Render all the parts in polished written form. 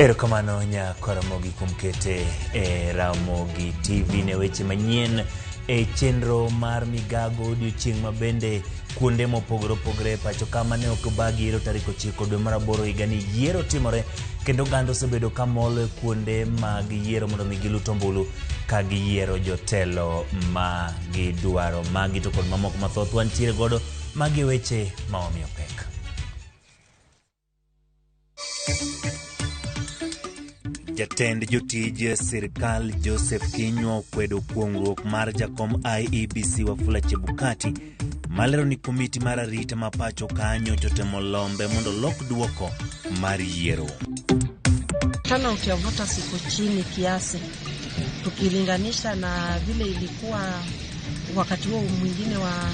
Erokamano nyako Ramogi kumkete Ramogi Tv ne weche manyien chenro mar Migago odiochieng' mabende kuonde mopogore opogore pacho kama ne okbagi yiero tarik 9 dwe mar 8 higa ni yiero timore kendo gando osebedo ka molo kuonde mag yiero mondo mi gilut ombulu ka giyiero jotelo ma gidwaro magi to kod mamoko mathoth wantiere godo magi weche maomiyo pek. Jatend jotij sirkal Joseph Kinyua okwedo kuong'ruok mar jakom IEBC Wafula Chebukati malero ni komiti mar arita ma pacho kanyo chotemo lombe mondo lok duoko mar yiero. Turnout ya voters iko chini kiasi tukilinganisha na vile ilikuwa wakati huo mwingine wa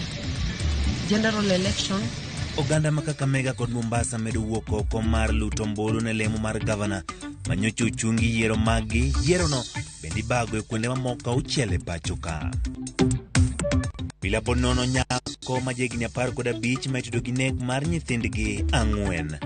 general election. Oganda Kakamega kod Mombasa medo wuok oko mar luto ombulu ne lemo mar gavana manyocho chungi yiero magi yiero no bendi bago e kuonde mamoko auchiel e pacho ka. Bila bonono nyako majegni 15 metudo gi nek mar nyithindgi 4.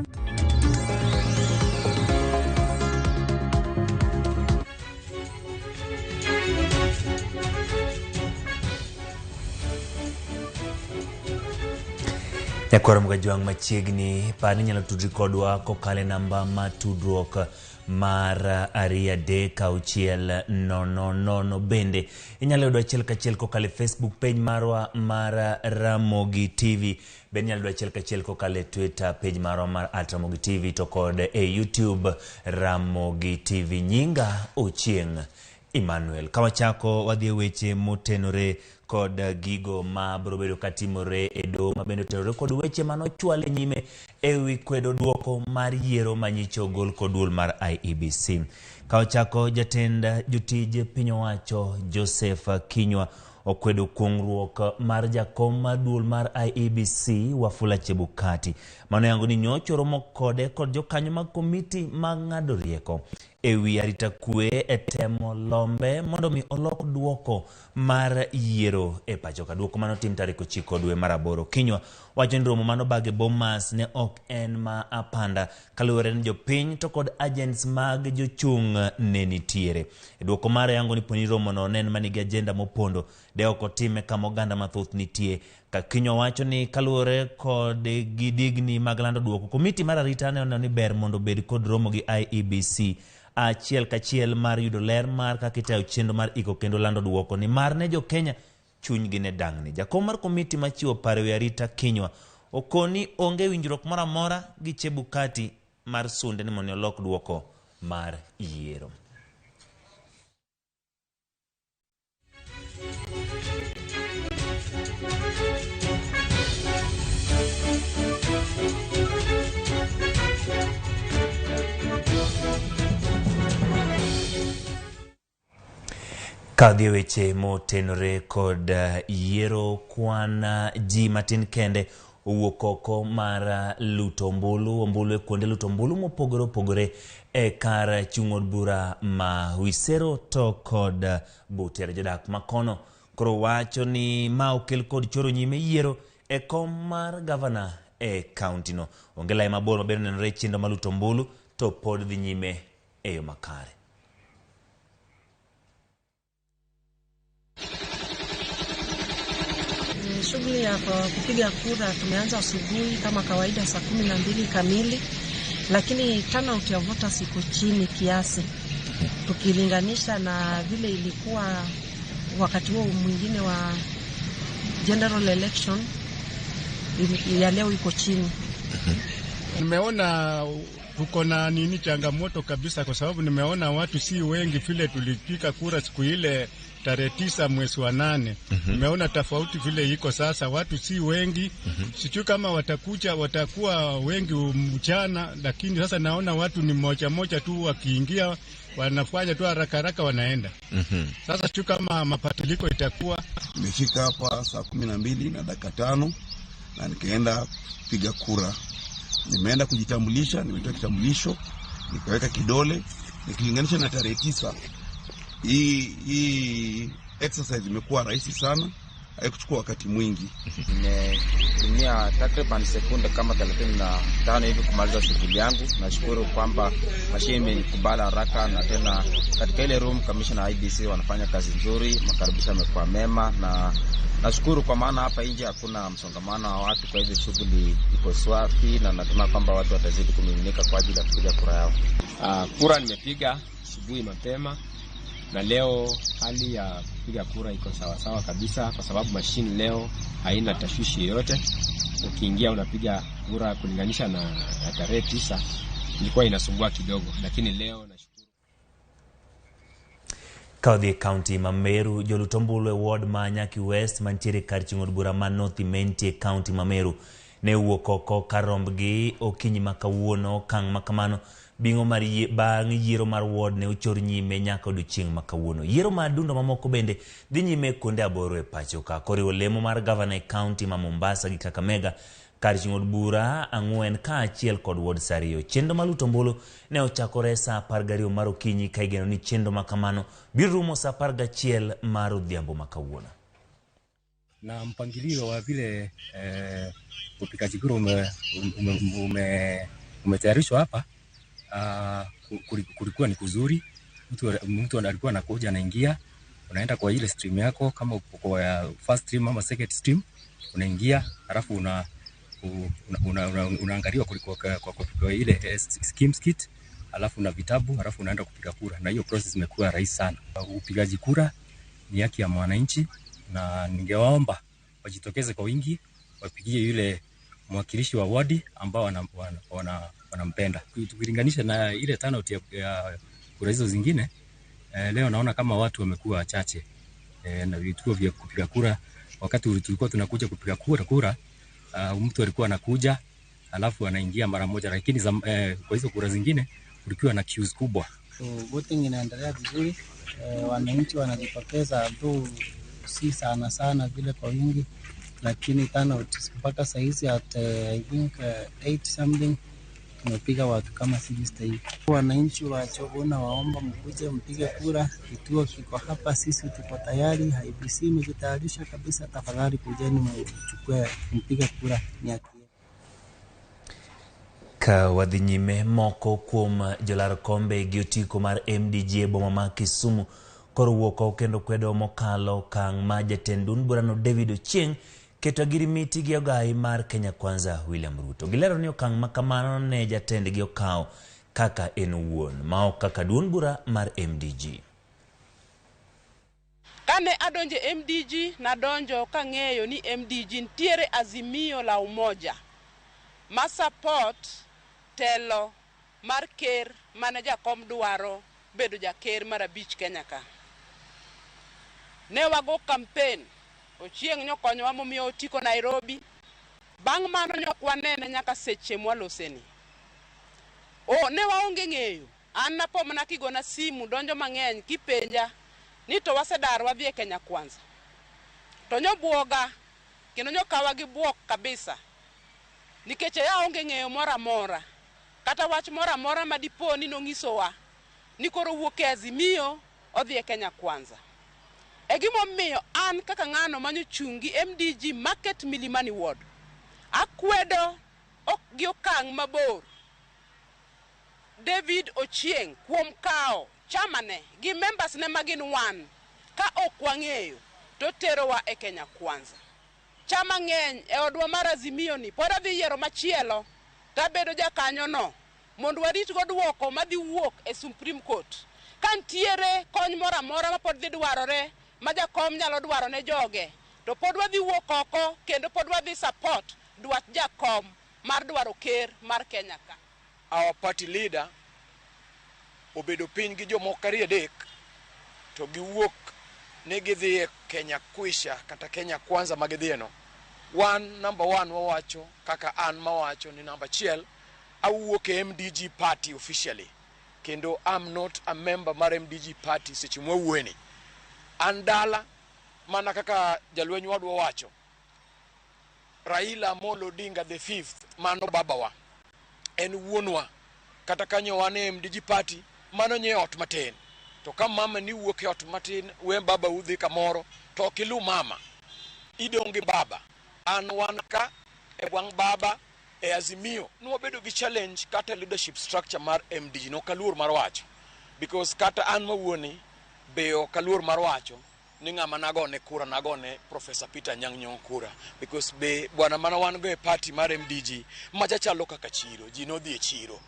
Nyakoro mga juang machiegni pani nyalo tudri kodwa kokale namba matudruok mar aria deka uchiel nono bende inyalo yudo achiel kachiel kokale Facebook page marwa mar Ramogi TV bende inyalo yudo achiel kachiel kokale Twitter page marwa mar @Ramogi TV to kod YouTube Ramogi TV. Nyinga Ochieng' Emmanuel kawachako wadhi weche motenore kod gigo ma brobedo katimore edo mabende terore kod weche manochwale nyime ewi kwedo duoko mar yiero manyicho gol kod duol mar IEBC. Kawachako jatend jotij piny owacho Joseph Kinyua okwedo kuong'ruok mar jakom mar duol mar IEBC Wafula Chebukati mano yango ni nyocho romo kode kod jokanyo mag komiti mag ng'ado rieko ewi arita kwe etemo lombe mondo mi olok duoko mar yiero e pacho ka. Duoko mano tim tarik 9 dwe mar 8. Kinyua wacho ni romo mano bage Bomas ne ok en ma apanda kaluwore ni jopiny to kod agents mag jochung' ne nitiere. E duoko mare yango ni poni romo no nen manigi agenda mopondo de ok otime kama oganda mathoth nitie. Ka Kinyua wacho ni kaluwore kod gidigni mag lando duoko komiti mar arita ne oneno ni ber mondo bed kod romo gi IEBC achiel kachiel mar yudo ler mar kakitayo chenro mar iko kendo lando duoko ni mar ne jo Kenya chunygi ne dang'ni. Jakom mar komiti machiwo paro wi arita Kinyua okoni onge winjruok moro amora gi Chebukati mar sunde ni mondo olok duoko mar yiero. Kadhi weche motenore kod yiero kwan ji matin kende owuok oko mar luto ombulu e kuonde luto ombulu mopogore opogore e kar chung'od bura ma Wisero to kod Butere. Jodak makono koro wacho ni ma okel kod choro nyime yiero e kom mar gavana e kaunti no. Onge lai mabor mabero nenore chenro ma luto ombulu to pod dhi nyime e yo makare. Shughuli ya kupiga kura tumeanza asubuhi kama kawaida saa 12 kamili, lakini turnout ya voters iko chini kiasi tukilinganisha na vile ilikuwa wakati huo mwingine wa general election. Ya leo iko chini. Nimeona tuko na changamoto kabisa kwa sababu nimeona watu si wengi vile tulipiga kura siku ile tarehe 9 mwezi wa 8. Nimeona tofauti vile iko sasa, watu si wengi. Sijui kama watakuwa wengi mchana, lakini sasa naona watu ni moja tu wakiingia wanafanya tu haraka wanaenda. Sasa sijui kama mabadiliko itakuwa. Nimefika hapa saa 12:05 na nikaenda kupiga kura. Nimeenda kujitambulisha, nimetoa kitambulisho, nikaweka kidole, nikilinganisha na tarehe 9. Hii exercise imekuwa rahisi sana haikuchukua wakati mwingi. Nimetumia takriban sekunde kama 35 hivi kumaliza shughuli yangu. Nashukuru kwamba mashine imenikubali haraka, na tena katika ile room commissioner IBC wanafanya kazi nzuri, makaribisho yamekuwa mema, na nashukuru kwa maana hapa nje hakuna msongamano wa watu, kwa hivyo shughuli iko safi, na natumai kwamba watu watazidi kumiminika kwa ajili ya kupiga kura yao. Kura nimepiga asubuhi mapema, na leo hali ya kupiga kura iko sawa kabisa, kwa sababu mashine leo haina tashwishi yoyote. Ukiingia unapiga kura kulinganisha na tarehe 9 ilikuwa inasumbua kidogo, lakini leo nashukuru. Kaudhi County Mameru jolutombulu ward Manyaki West mantiere kar ching'od bura ma North Mentie County Mameru ne wuok oko karombgi okinyi makawuono. Kang' makamano bingo mar bang' yiero mar ward ne ochor nyime nyaka odiochieng' makawuono. Yiero mar dundo mamoko bende dhi nyime kuonde aboro e pacho ka, koriwo lemo mar governor e county ma Mombasa gi Kakamega, kar ching'od bura 4 kaachiel kod ward Sario. Chenro mar Lutombolo ne ochakore saa 12 mar okinyi, ka igeno ni chenro makamano biro rumo saa 11 mar odhiambo makawuono. Na mpangilio wa vile upigaji kura umetayarishwa hapa, kulikuwa ni kuzuri. Mtu alikuwa anakuja anaingia, unaenda kwa ile stream yako, kama uko kwa first stream ama second stream unaingia, halafu unaangaliwa kwa ile schemes kit, halafu na vitabu, halafu unaenda kupiga kura, na hiyo process imekuwa rahisi sana. Upigaji kura ni haki ya mwananchi, na ningewaomba wajitokeze kwa wingi, wapigie yule mwakilishi wa wadi ambao wanampenda. Tukilinganisha na ile turnout ya kura hizo zingine, leo naona kama watu wamekuwa wachache, na vituo vya kupiga kura, wakati tulikuwa tunakuja kupiga kura, mtu alikuwa anakuja alafu anaingia mara moja, lakini kwa hizo kura zingine kulikuwa na queues kubwa. Voting inaendelea vizuri, wananchi wanajitokeza tu, si sana vile kwa wingi, lakini turnout mpaka saa hizi at I think 8 something tumepiga watu kama 60. Wananchi wa Chogona waomba mkuje mpige kura, kituo kiko hapa, sisi tuko tayari, IBC imejitayarisha kabisa. Tafadhali kujeni mchukue mpige kura, ni haki. Ka wadhi nyime, moko kuom jolar kombe gi otiko mar MDG e boma ma Kisumu koro wuok kendo kwedo mokalo kang' ma jatend duond burano David Ochieng' keto girimiti gi ogai mar Kenya Kwanza William Ruto. Gilero ni okang' makamano ne jatend gi okawo kaka en wuon, ma ok kaka duond bura mar MDG. Kane adonje MDG, nadonjo kang'eyo ni MDG ntiere azimio la umoja ma support telo mar ker mane jakom dwaro bedo jaker mar abich Kenya ka. Ne wago campaign, Ochieng' nyokonyowa momiyo otiko Nairobi, bang' mano nyokwanene nyaka seche mwaloseni. Ne waonge ng'eyo, an napo mana kigona simu donjo mang'eny kipenja ni to wasedar wadhi e Kenya Kwanza. To nyobuoga, kendo nyokawa gi buok kabisa, nikech aonge ng'eyo mora kata wach mora madipo ni nong'isowa ni koro wuok e azimio odhi e Kenya Kwanza. E gimomiyo an kaka ng'ano manyochungi MDG Market Milimani Ward, akwedo gi okang' mabor David Ochieng' kuom kao chamane gi members ne magin wan, ka ok wang'eyo to terowa e Kenya Kwanza. Chama ng'eny e odwa mar azimio ni pod adhi yiero machielo tabedo jakanyo no mondo warit go duoko madhi wuok e Supreme Court. Kantiere kony mora ma pod dhi dwarore ma jakom nyalo dwaro ne joge, to pod wadhi wuok oko kendo pod wadhi support dwach jakom mar dwaro ker mar Kenya ka. Our party leader obedo piny gi jomoko 3 to giwuok ne gidhi e Kenya Kwisha kata Kenya Kwanza magidhieno. Number one wawacho kaka an mawacho ni number 1 awuok e MDG party officially, kendo I'm not a member mar MDG party seche mwawueni. Andala mana kaka jalwenyu wadwa wacho, Raila Amolo Odinga the 5th mano babawa, en wuonwa, kata kanyo wane MDG party mano nye ot matin. To kama mama ni wuok e ot matin, we baba udhi kamoro to kilu mama. idonge baba an wan ka e wang baba e Azimio nwabedo gi challenge kata leadership structure mar MDG no kaluor mar wacho because kata an mawuoni beo kaluor mar wacho ni ng'ama nagone kura nagone Professor Peter Nyang' kura because be bwana mana wan go e party mar MDG macha chalo kaka chiro ji no dhi e chiro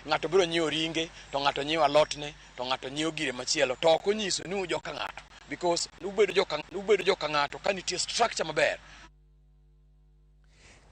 ng'ato biro nyiewo ringe to ng'ato nyiewo alotne to ng'ato nyiewo gire machielo to ok onyiso ni ujoka ng'ato because ubedo joka ng'ato ka nitie structure maber.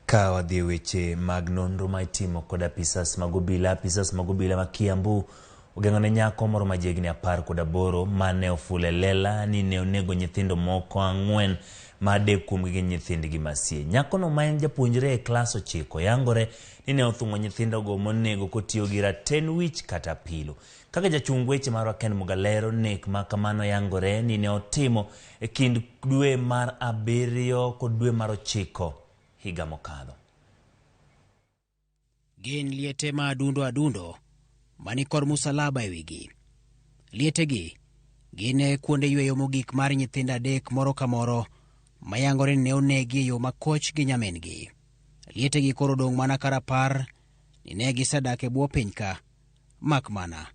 Ka wadhi weche mag nonro ma itimo kod apisas mag obila ma Kiambu ogeng'one nyako moro ma jegni 18 mane ofule lela ni ne onego nyithindo moko 4 ma adek kuomgi gin nyithindgi masie. Nyakono ma en japuonjre e klas 9 yangore ni ne othung'o nyithindogo monego kotiyo gi raten wich kata pilo. Kaka jachung weche marwa Ken Mugalero nek ma kamano yangore ni ne otimo e kind dwe mar 7 kod dwe mar 9 higa mokadho. Gin liete ma adundo mani kor musalaba e wigi. Lietegi gine kuonde yweyo mogik mar nyithindo 3 moro ka moro mayangore ne onegi e yo makoch gi nyamingi. Lietegi koro dong' mana karapar ni ne gisedak e bwo piny ka, mak mana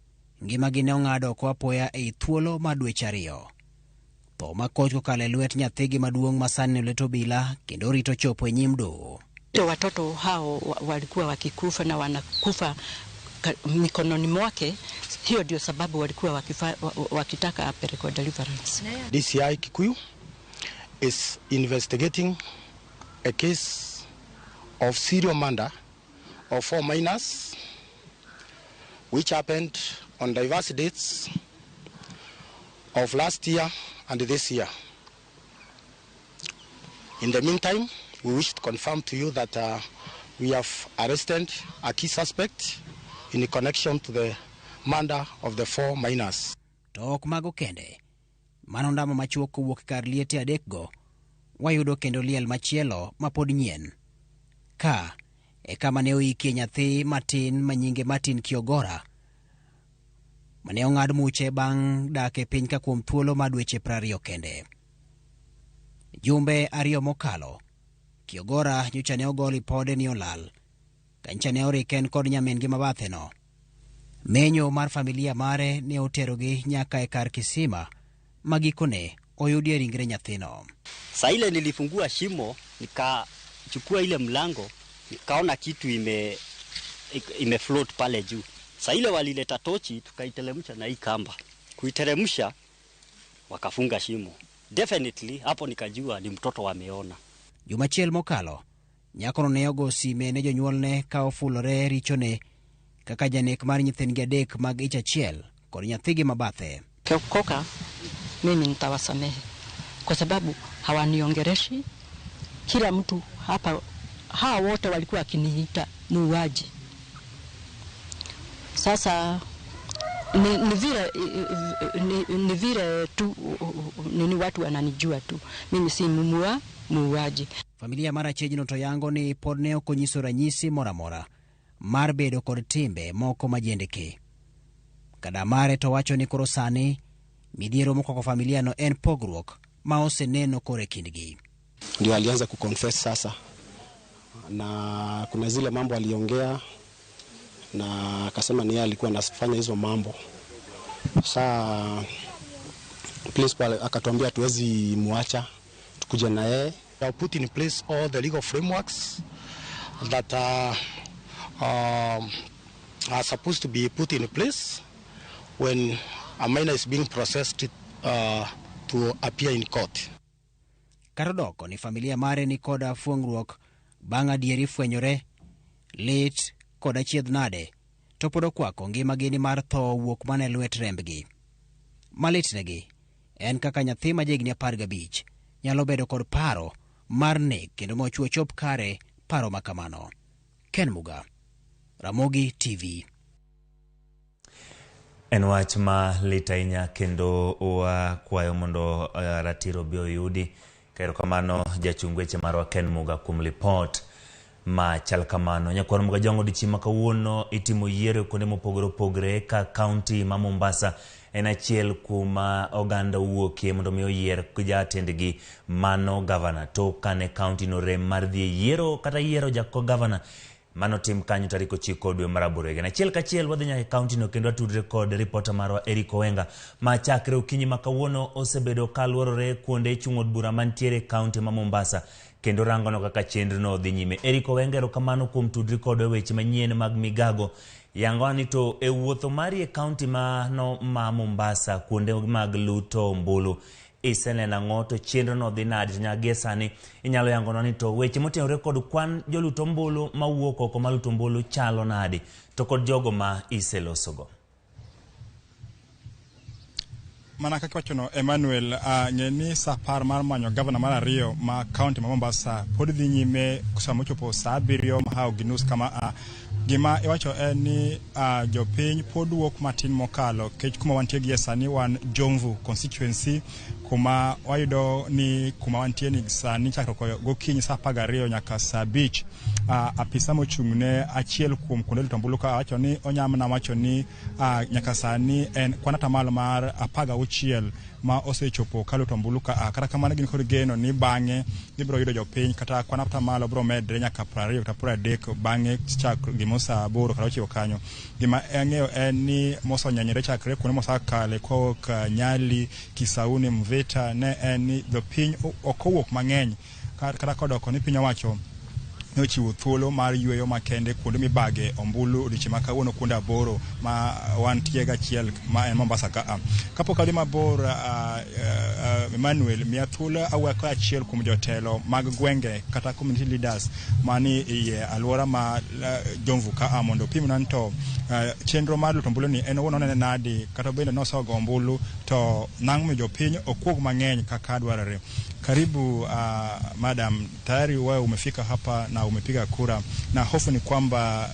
ngimagi ne ong'ado oko apoya ei thuolo ma dweche 2. Tho makoch kokalo e lwet nyathigi maduong' masani olet obila kendo rito chopo e nyim doho. Watoto hao walikuwa wakikufa na wanakufa mikononi mwake. Hiyo ndio sababu walikuwa wakitaka apelekwe deliverance. DCI Kikuyu is investigating a case of serial murder of 4 minors which happened on diverse dates of last year and this year. In the meantime, we wish to confirm to you that we have arrested a key suspect in connection to the murder of the 4 minors. Tok mago kende, mano ndamo machuok kowuok kar liete 3 go, wayudo kendo liel machielo mapod nyien. Ka e kama ne oikie nyathi matin manyinge Martin Kiogora, mane ong'ad muche bang' dak e piny ka kuom thuolo ma dweche 20 kende. Jumbe 2 mokalo, Kiogora nyocha ne ogoli pode ni olal, kancha ne oriken kod nyamingi mabathe no. Menyo mar familia mare ne oterogi nyaka e kar kisima magikone oyudie ringre nyathino. Saa ile nilifungua shimo, nikachukua ile mlango, nikaona kitu ime float pale juu. Saa ile walileta tochi, tukaiteremsha na hii kamba. Kuiteremsha wakafunga shimo. Definitely hapo nikajua ni mtoto wameona. Jumachiel mokalo, nyakono ne ogosi ne jonyuolne ka ofulore richone kaka janek mar nyithindgi 3 mag ich achiel kod nyathigi mabathe. Koka mimi nitawasamehe kwa sababu hawaniongereshi. Kila mtu hapa, hawa wote walikuwa wakiniita muuaji. Sasa ni vile tu ni watu wananijua tu, mimi si muuaji. Familia mara chejino to yango ni pod ne okonyiso ranyisi moramora mar bedo kod timbe moko majendeke. Kada mare to wacho ni koro sani midhiero moko kwa familia no en pogruok ma oseneno kore kindgi. Ndio alianza kuconfess sasa, na kuna zile mambo aliongea na akasema ni yeye alikuwa anafanya hizo mambo. Sasa principal akatuambia tuwezi muacha, tukuje na yeye. I put in place all the legal frameworks that are supposed to be put in place when a minor is being processed to appear in court. Karodoko ni familia mare ni koda fuongruok banga dieri fwenyore lit koda chiedh nade to podo kwako ngima gini mar tho wuok mane lwet rembgi. Malitnegi en kaka nyathi ma jegni 15 nyalo bedo kod paro mar nek kendo mochuo chop kare paro makamano. Ken Muga, Ramogi TV. En wach ma litainya kendo kwayo mondo ratiro bio yudi. Kairo kamano jachung weche marwa Ken Muga kuom report ma chal kamano. Nyakwar Muga jongo dichima kawuono itimo yiero kuonde mopogore opogore ka county ma Mombasa en achiel kuma oganda wuokie mondo mi oyier jatendgi mano gavana to kane kaunti no rem mar dhi yiero kata yiero jako gavana mano tim kanyo tarik 9 dwe mar aboro. Achiel kachiel wadhi nyaka kaunti no kendo atudre kod reporter marwa Eric Owenga ma chakre okinyi ma kawuono osebedo kaluorore kuonde chung' od bura mantiere kaunti ma Mombasa kendo rangono kaka chenro no dhi nyime. Eric Owenga erokamano kuom tudri kod weche manyien mag Migago. Yangoni to e wuotho mari e kaunti ma Mombasa kuonde mag luto ombulu isenena ng'oto chenro no dhi nadi nyage sani inyalo yangono ni to weche motenore kod kwan joluto ombulu ma wuok oko ma luto ombulu chalo nadi to kod jogo ma iselosogo. Mana kaka wachono Emmanuel ng'eni sapar mar manyo gavana mar ariyo ma kaunti ma Mombasa pod dhi nyime kusama chopo saa 7 mahao ginus kama gima iwacho en ni jopiny pod wuok matin mokalo kech kuma wantie gi sani wan Jomvu constituency kuma wayudo ni kuma wantie ni sani chakro gokinyi saa 12 nyaka saa 5 apisa mochung'ne achiel kuom kuonde luto ombulu ka wacho ni onyamna wacho ni nyaka sani en kwanata malo mar 16 ma osechopo kaluto ombulu ka kata kamano gin kod geno ni bang'e gibiro yudo jopiny kata kwanata malo biro medre nyaka 20 kata 30 bang'e chak gimosa 8 kata 9 kanyo. Gima ang'eyo en ni mosonyanyere chakre kuonde mosakale kowuok Nyali, Kisauni, Mvita ne en ni jopiny okowuok mang'eny kata kodoko ni piny owacho nochiwo thuolo mar yueyo makende kuonde mibage ombulu odiochieng' ma kawuono kuonde 8 ma wantie gachiel ma en Mombasa ka kapok adhi mabor Emmanuel miya thuolo awako achiel kuom jotelo mag gwenge kata community leaders mani e alwora ma Jomvu ka mondo pimna to chenro mar luto ombulu ni en wono nadi kata bende nosogo ombulu to nang'o jopiny okuog mang'eny kaka dwarore. Karibu madam, tayari wewe umefika hapa na umepiga kura na hofu ni kwamba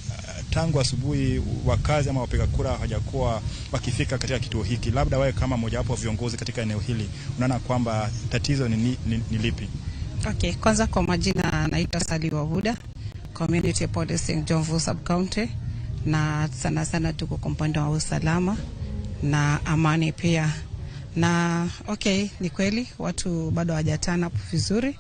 tangu asubuhi wakazi ama wapiga kura hawajakuwa wakifika katika kituo hiki. Labda wewe kama mmoja wapo viongozi katika eneo hili unaona kwamba tatizo ni lipi? Okay, kwanza kwa majina naitwa Sali Wahuda, Community Policing Jomvu Sub-County, na sana tuko kwa upande wa usalama na amani pia. Na okay, ni kweli watu bado hawajatana vizuri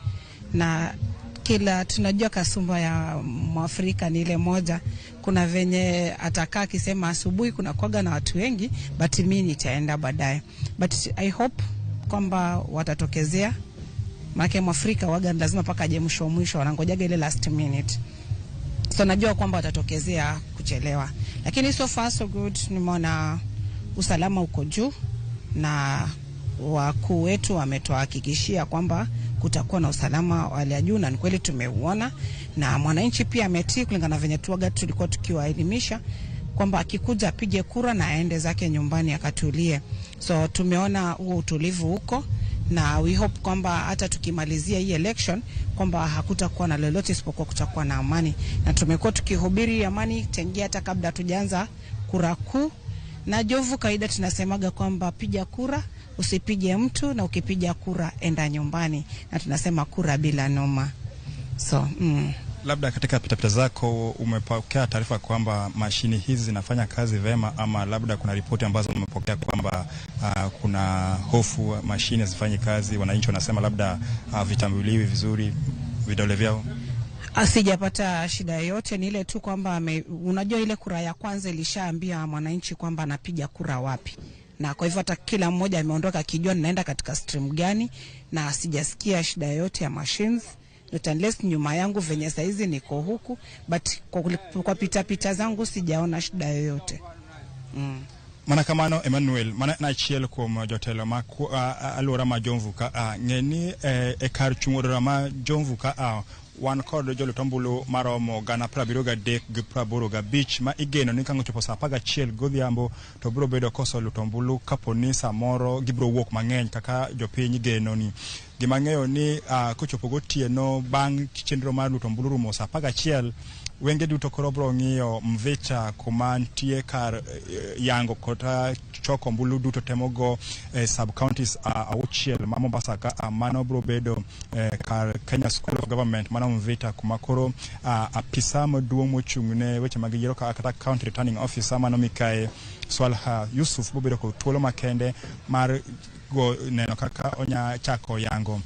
na kila tunajua kasumba ya Mwafrika ni ile moja, kuna venye atakaa akisema asubuhi kuna kuaga na watu wengi but mimi nitaenda baadaye, but I hope kwamba watatokezea, maana Mwafrika waga lazima paka aje mwisho wanangojaga ile last minute, so najua kwamba watatokezea kuchelewa, lakini so far so good. Nimeona usalama uko juu na wakuu wetu wametuhakikishia kwamba kutakuwa na usalama wa hali ya juu, na ni kweli tumeuona, na mwananchi pia ametii kulingana venye tulikuwa tukiwaelimisha kwamba akikuja apige kura na aende zake nyumbani akatulie. So tumeona huo utulivu huko, na we hope kwamba hata tukimalizia hii election kwamba hakutakuwa na lolote isipokuwa kutakuwa na amani, na tumekuwa tukihubiri amani tengia hata kabla tujaanza kura kuu. Na Jomvu kaida tunasemaga kwamba piga kura, usipige mtu, na ukipiga kura enda nyumbani, na tunasema kura bila noma. So labda katika pitapita zako umepokea taarifa kwamba mashini hizi zinafanya kazi vema, ama labda kuna ripoti ambazo umepokea kwamba kuna hofu mashini zifanye kazi, wananchi wanasema labda vitambuliwi vizuri vidole vyao? Asijapata shida yoyote, ni ile tu kwamba unajua ile kura ya kwanza ilishaambia mwananchi kwamba anapiga kura wapi, na kwa hivyo hata kila mmoja ameondoka akijua naenda katika stream gani, na sijasikia shida yoyote ya machines, not unless nyuma yangu venye saizi niko huku, but kwa pita zangu sijaona shida yoyote. Mana kamano Emmanuel, mana na chiel kuom jotelo ma alwora ma Jomvu ka ng'eni e kar chung'odora ma Jomvu ka wan kod joluto ombulu maromo 73 gi 85 ma igeno ni kango chopo saa 11 godhiambo to biro bedo koso luto ombulu kapo ni samoro gibiro wuok mang'eny kaka jopiny geno ni. Gima ng'eyo ni kochopo gotieno bang' chenro mar luto ombulu rumo saa 11 wenge duto koro bro ng'iyo Mvita kuma nitie kar yango kota choko mbulu duto temogo sub counties auchiel ma Mombasa ka mano bro bedo kar Kenya School of Government mano Mvita kuma koro apisa maduong' mochung'ne weche mag yiero kata county returning officer mano Mikae Swalha Yusuf bobedo ko thuolo makende mar go neno kaka onya chako yango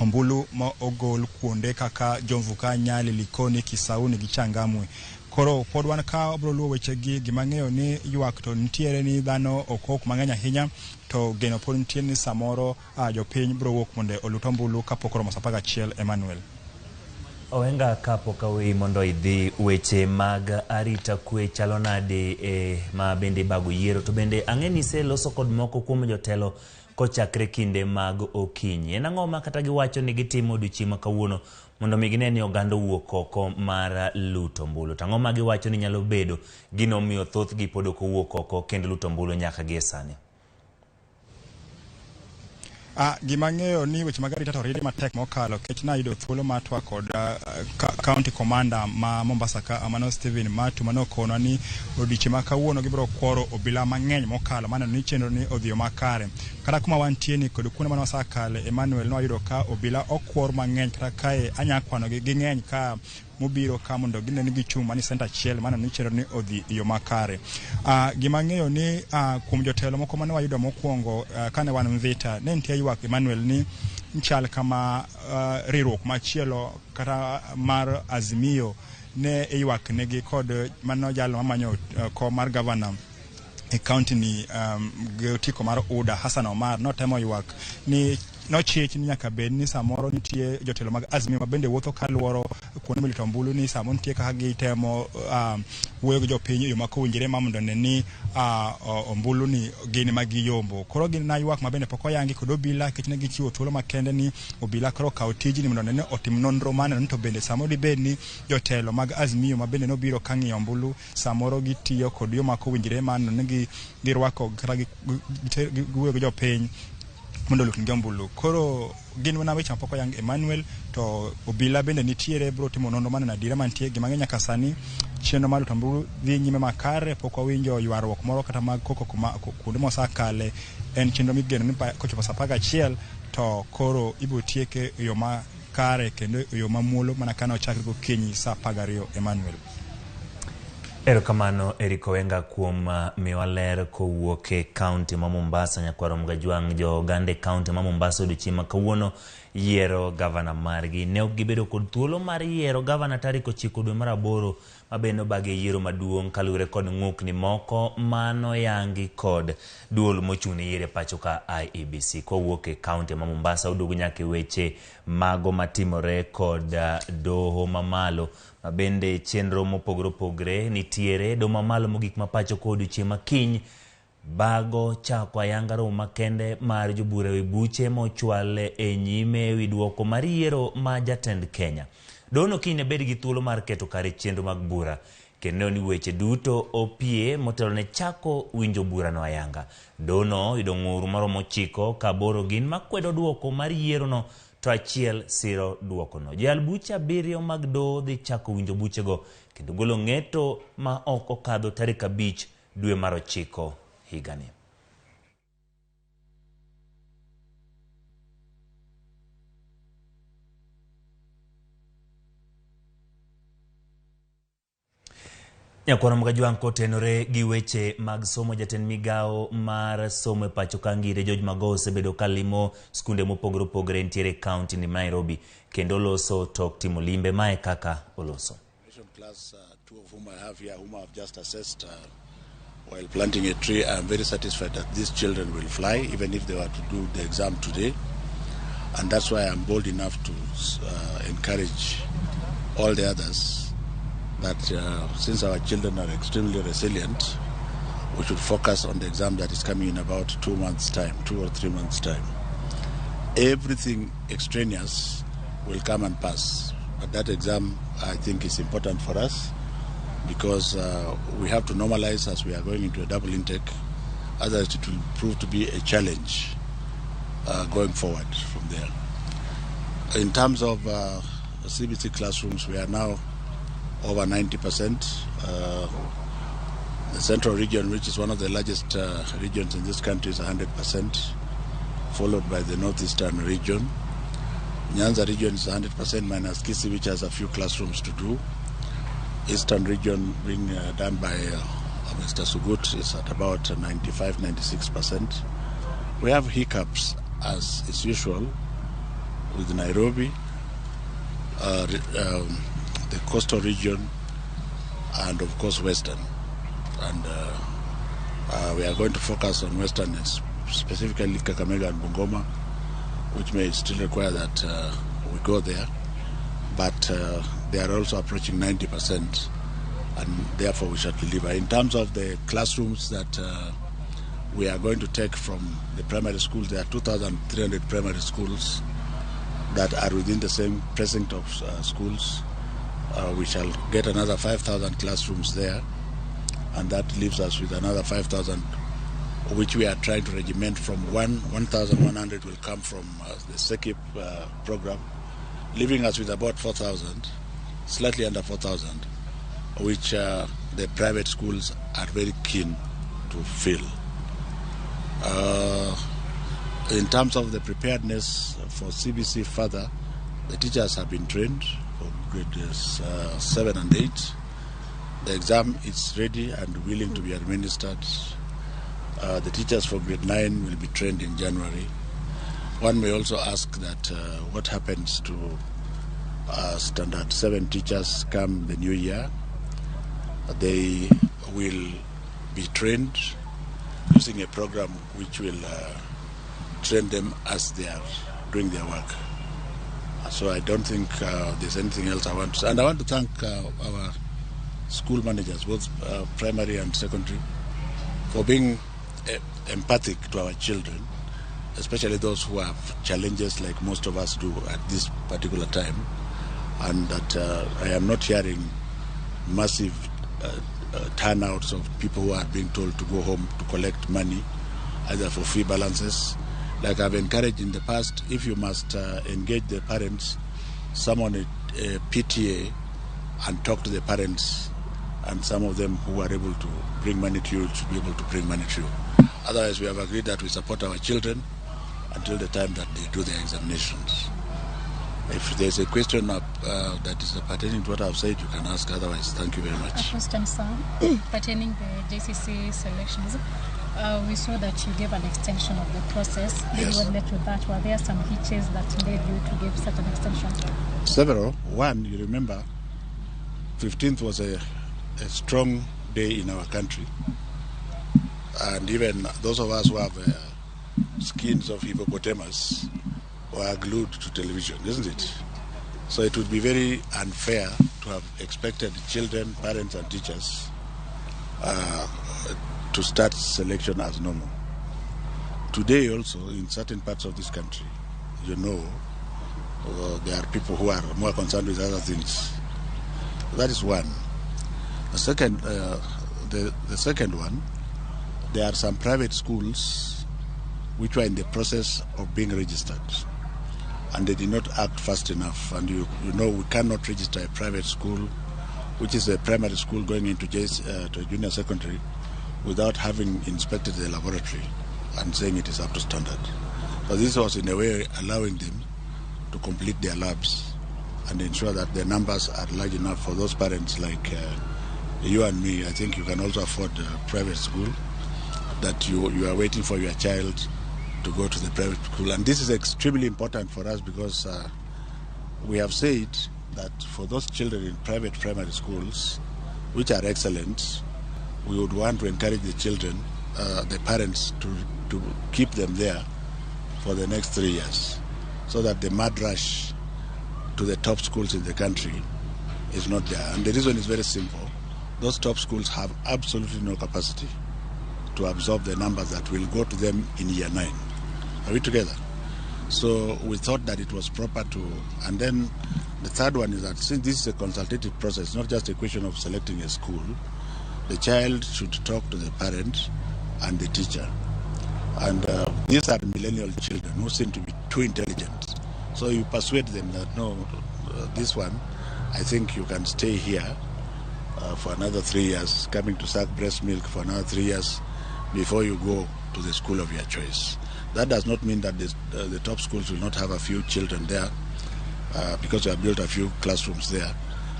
ombulu ma ogol kuonde kaka Jomvuka, Nyali, Likoni, Kisauni gi Changamwe. Koro pod wan ka obro luwo weche gi gimang'eyo ni ywak to nitiere ni dhano okok mang'eny ahinya to geno pod nitie ni samoro jopiny bro wuok mondo oluto ombulu kapok oromo saa 11 Emmanuel. Owenga kapok aweyi mondo idhi weche mag arita kwe chalo nade ma bende bago yiero to bende ang'eni iseloso kod moko kuom jotelo kochakre kinde mag okinyi. En ang'o ma kata giwacho ni gitimo odiochieng' ma kawuono mondo mi gine ni oganda wuok oko mar luto ombulu? Tang'o ma giwacho ni nyalo bedo gino miyo thoth gi pod ok wuok oko kendo luto ombulu nyaka gie sani? Gimang'eyo ni weche mag arita to ridi matek mokalo kech na yudo thuolo matwa kod county commander ma Mombasa ka mano Stephen Matu mano kono ni odiochieng' ma kawuono gibiro kworo obila mang'eny mokalo mano ni chenro ni odhiyo makare kata kuma wantie ni kod kuonde mano wasakale Emmanuel no yudo ka obila okwor mang'eny kata kae anyakwano gi ng'eny ka mobiro ka mondo gine ni gichung' mani center chiel mano ni chenro ni odhi yo makare. Gimang'eyo ni kuom jotelo moko mane wayudo mokwongo kane wan Mvita ne nitie ywak Emmanuel ni nchal kama riwruok machielo kata mar Azimio ne ywak negi kod mano jalo mamanyo ko mar governor e county ni Geotiko mar Uda Hassan Omar no temo ywak ni no chich ni nyaka bed ni samoro nitie jotelo mag Azimio ma bende wuotho kaluoro kuonde milito ombulu ni samoro nitie kaka gitemo wuoyo gi jopiny yo makowinjore ma mondo ne ni ombulu ni gin magiyombo. Koro gin na ywak ma bende pok oyangi kod obila kech ne gichiwo thuolo makende ni obila koro kaw tijni mondo ne otim nonro mane to bende samoro dibed ni jotelo mag Azimio ma bende nobiro ka ng'iyo ombulu samoro gitiyo kod yo makowinjore ma ne girwako kata giwuoyo gi jopiny mondo luk njombulu. Koro gin wana weche mapoko yang Emmanuel to obila bende nitiere bro timo nono mana na dira mantie gimang'eny nyaka sani chenro mar tamburu dhi nyime makare pok wawinjo ywaruok moro kata mag koko kuonde mosakale en chenro migeno ni kochopo saa 11 to koro ibo tieke yo makare kendo yo mamuolo mana kana ochakre gokinyi saa 12 Emmanuel. Erokamano Eric Owenga kuom miwa ler kowuok e kaunti ma Mombasa nyakwaro Mgajwang' jo gande kaunti ma Mombasa odiochieng' ma kawuono yiero gavana margi. Ne ok gibedo kod thuolo mar yiero gavana tarik 9 dwe mar 8 ma bende bage yiero maduong' kalure kod ng'ukni moko mano yangi kod duol mochung'ne yiero pacho ka IEBC. Kowuok e kaunti ma Mombasa udugu nyaka weche mago matimore kod doho mamalo bende chenro mopogore opogore nitiere do mamalo mogik mapacho kod odiochieng' makiny bago chako ayanga romo makende mar jobura wi buche mochwal e nyime wi duoko mar yiero ma jatend Kenya. Dono kine bed gi thuolo mar keto kare chenro mag bura kendo ni weche duto opie motelo ne chako winjo bura no ayanga. Dono yudo ng'uru maromo 9 ka boro gin makwedo duoko mar yiero no to achiel siro duoko no. Jal bucha 7 mag do dhi chako winjo buchego kendo golo ng'eto ma ok okadho tarik 5 dwe mar 9 higani. Nyakwaro Mgajwang' kotenore gi weche mag somo jatend Migago mar somo e pacho kangire George Mago osebedo kalimo skunde mopogore opogore ntiere kaunti ni Nairobi kendo loso tok timo limbe mae kaka oloso. Class 2 of whom I have here, whom I have just assessed while planting a tree, I am very satisfied that these children will fly even if they were to do the exam today, and that's why I am bold enough to encourage all the others that since our children are extremely resilient, we should focus on the exam that is coming in about 2 months' time, 2 or 3 months' time. Everything extraneous will come and pass, but that exam, I think, is important for us because we have to normalize as we are going into a double intake. Otherwise, it will prove to be a challenge going forward from there. In terms of CBC classrooms, we are now over 90%. The central region, which is one of the largest regions in this country, is 100%, followed by the northeastern region. Nyanza region is 100% minus Kisii, which has a few classrooms to do. Eastern region being done by Mr. Sugut is at about 95-96%. We have hiccups as is usual with Nairobi, the coastal region, and of course Western. And we are going to focus on Western, specifically Kakamega and Bungoma, which may still require that we go there. But they are also approaching 90%, and therefore we shall deliver. In terms of the classrooms that we are going to take from the primary schools, there are 2,300 primary schools that are within the same precinct of schools. We shall get another 5,000 classrooms there, and that leaves us with another 5,000, which we are trying to regiment from 1,100 will come from the SEKIP program, leaving us with about 4,000, slightly under 4,000, which the private schools are very keen to fill. In terms of the preparedness for CBC further, the teachers have been trained for grades 7 and 8. The exam is ready and willing to be administered. The teachers for grade 9 will be trained in January. One may also ask that what happens to standard 7 teachers come the new year. They will be trained using a program which will train them as they are doing their work. So I don't think there's anything else I want to say. And I want to thank our school managers, both primary and secondary, for being empathic to our children, especially those who have challenges like most of us do at this particular time. And that I am not hearing massive turnouts of people who are being told to go home to collect money, either for fee balances. Like I've encouraged in the past, if you must engage the parents, summon a PTA and talk to the parents, and some of them who are able to bring money to you should be able to bring money to you. Otherwise, we have agreed that we support our children until the time that they do their examinations. If there's a question that is pertaining to what I've said, you can ask. Otherwise, thank you very much. A question, sir, pertaining the JCC selections. We saw that you gave an extension of the process. Yes. What led to that? Were there some hitches that led you to give such an extension? Several. One, you remember, 15th was a strong day in our country. And even those of us who have skins of hippopotamus were glued to television, isn't it? So it would be very unfair to have expected children, parents and teachers to start selection as normal. Today also, in certain parts of this country, you know, there are people who are more concerned with other things. That is one. The second, the second one, there are some private schools which were in the process of being registered, and they did not act fast enough. And you know, we cannot register a private school, which is a primary school going into to junior secondary, without having inspected the laboratory and saying it is up to standard. But this was in a way allowing them to complete their labs and ensure that the numbers are large enough for those parents like you and me. I think you can also afford a private school, that you are waiting for your child to go to the private school. And this is extremely important for us because we have said that for those children in private primary schools, which are excellent, we would want to encourage the children, the parents, to keep them there for the next 3 years, so that the mad rush to the top schools in the country is not there. And the reason is very simple. Those top schools have absolutely no capacity to absorb the numbers that will go to them in year 9. Are we together? So we thought that it was proper to, and then the third one is that since this is a consultative process, not just a question of selecting a school, the child should talk to the parent and the teacher. And these are millennial children who seem to be too intelligent. So you persuade them that, no, this one, I think you can stay here for another 3 years, coming to suck breast milk for another 3 years before you go to the school of your choice. That does not mean that the top schools will not have a few children there because we have built a few classrooms there.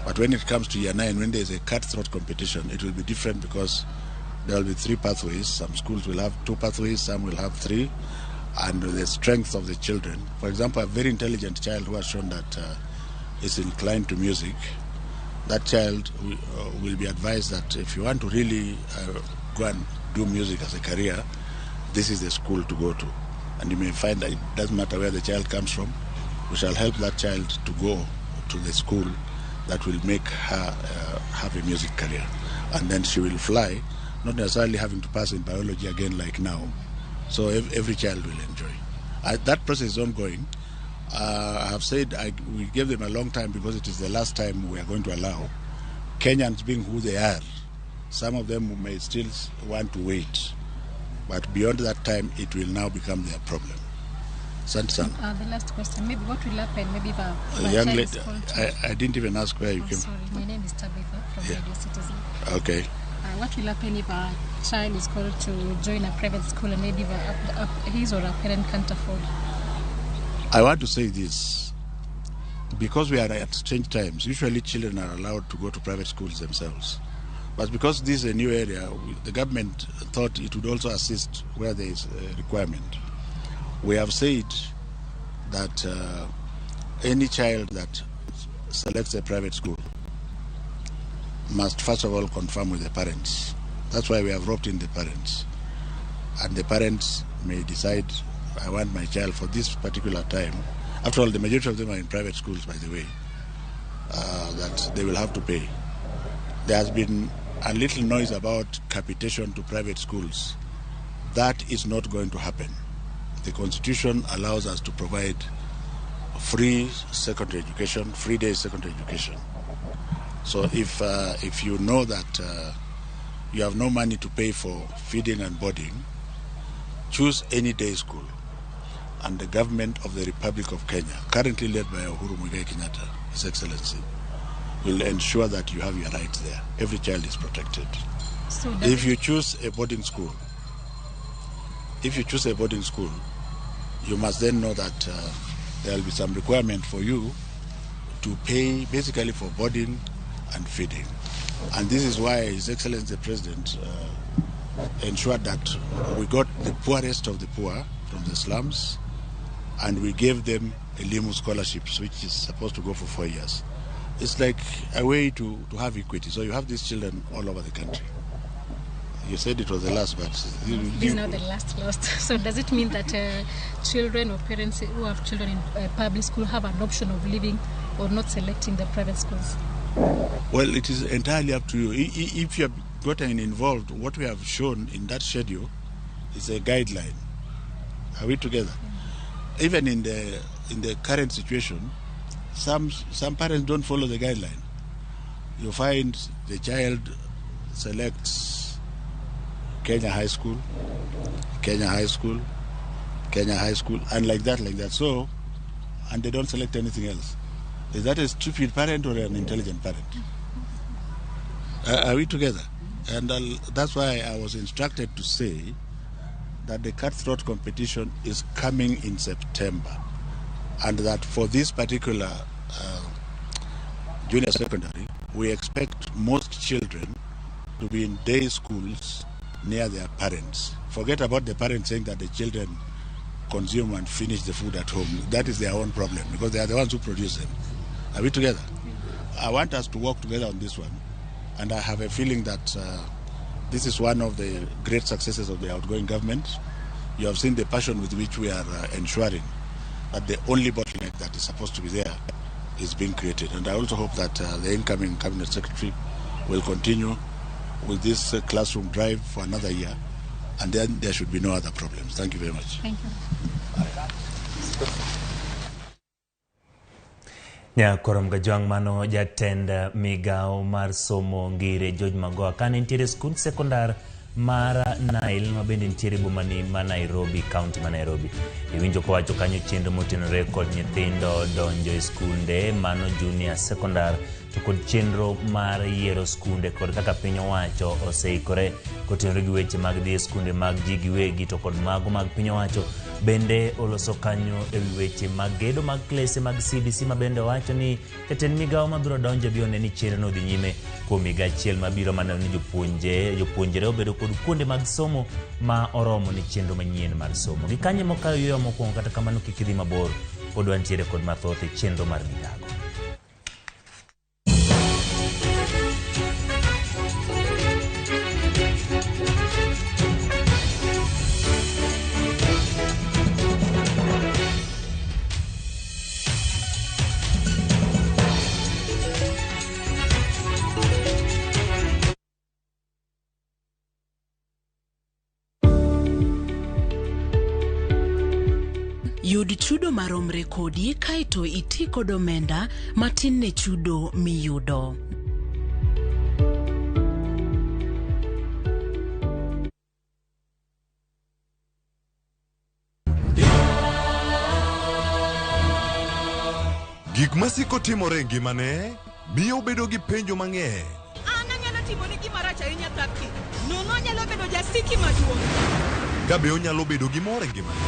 But when it comes to year 9, when there is a cutthroat competition, it will be different because there will be 3 pathways. Some schools will have 2 pathways, some will have 3, and the strength of the children. For example, a very intelligent child who has shown that is inclined to music, that child will be advised that if you want to really go and do music as a career, this is the school to go to. And you may find that it doesn't matter where the child comes from, we shall help that child to go to the school that will make her have a music career. And then she will fly, not necessarily having to pass in biology again like now. So every child will enjoy. That process is ongoing. I have said we gave them a long time because it is the last time we are going to allow. Kenyans being who they are, some of them may still want to wait. But beyond that time, it will now become their problem. Sansan. The last question, maybe what will happen, maybe if a young child lady, is called to... I didn't even ask where you came Sorry, my name is Tabitha from Radio Citizen. Okay. What will happen if a child is called to join a private school and maybe his or her parent can't afford? I want to say this. Because we are at strange times, usually children are allowed to go to private schools themselves. But because this is a new area, the government thought it would also assist where there is a requirement. We have said that any child that selects a private school must first of all confirm with the parents. That's why we have roped in the parents. And the parents may decide, I want my child for this particular time. After all, the majority of them are in private schools, by the way, that they will have to pay. There has been a little noise about capitation to private schools. That is not going to happen. The Constitution allows us to provide free secondary education, 3 days secondary education. So if you know that you have no money to pay for feeding and boarding, choose any day school. And the government of the Republic of Kenya, currently led by Uhuru Muigai Kenyatta, His Excellency, will ensure that you have your rights there. Every child is protected. So if you choose a boarding school, you must then know that there will be some requirement for you to pay basically for boarding and feeding. And this is why His Excellency the President ensured that we got the poorest of the poor from the slums, and we gave them Elimu scholarships, which is supposed to go for 4 years. It's like a way to have equity. So you have these children all over the country. You said it was the last, but... This is not the last. So does it mean that children or parents who have children in public school have an option of leaving or not selecting the private schools? Well, it is entirely up to you. If you have gotten involved, what we have shown in that schedule is a guideline. Are we together? Even in the current situation, some parents don't follow the guideline. You find the child selects Kenya High School, and like that. So, and they don't select anything else. Is that a stupid parent or an intelligent parent? Are we together? And that's why I was instructed to say that the cutthroat competition is coming in September, and that for this particular junior secondary, we expect most children to be in day schools near their parents. Forget about the parents saying that the children consume and finish the food at home. That is their own problem because they are the ones who produce them. Are we together? I want us to work together on this one, and I have a feeling that this is one of the great successes of the outgoing government. You have seen the passion with which we are ensuring that the only bottleneck that is supposed to be there is being created. And I also hope that the incoming cabinet secretary will continue with this classroom drive for another year, and then there should be no other problems. Thank you very much. Thank you. Nyakorom Gajwang mano jatend Migago mar somo ngire George Magoha kane nitiere skul sekondar mar Nile mabende nitiere bomani ma Nairobi, county ma Nairobi. Iwinjo kowacho kanyo chenro motenore kod nyithindo donjo e skunde mano junior sekondar to kod chenro mar yiero skunde kod kaka piny owacho oseikore kotenore gi weche mag dhi skunde mag ji giwegi to kod mago mag piny owacho bende oloso kanyo ewi weche mag gedo mag klese mag CBC ma bende owacho ni jatend migawo mabiro donjo biro neno ni chenro no dhi nyime kuom higa achiel mabiro maneno ni jopuonjre obedo kod kuonde mag somo ma oromo ni chenro manyien mar somo. Gikanye mokayo yueyo mokwongo kata kamano kik idhi mabor, pod wantiere kod mathoth e chenro mar Migago. Yud chudo maromre kodi kaito iti kod omenda matin ne chudo miyudo. Gik masiko timore ngimane miyo bedo gi penjo mang'eny. Anyalo timo ni gima rach ahinya Thapki. Nono nyalo bedo jasiki maduong'. Kabe onyalo bedo gi mor e ngimane.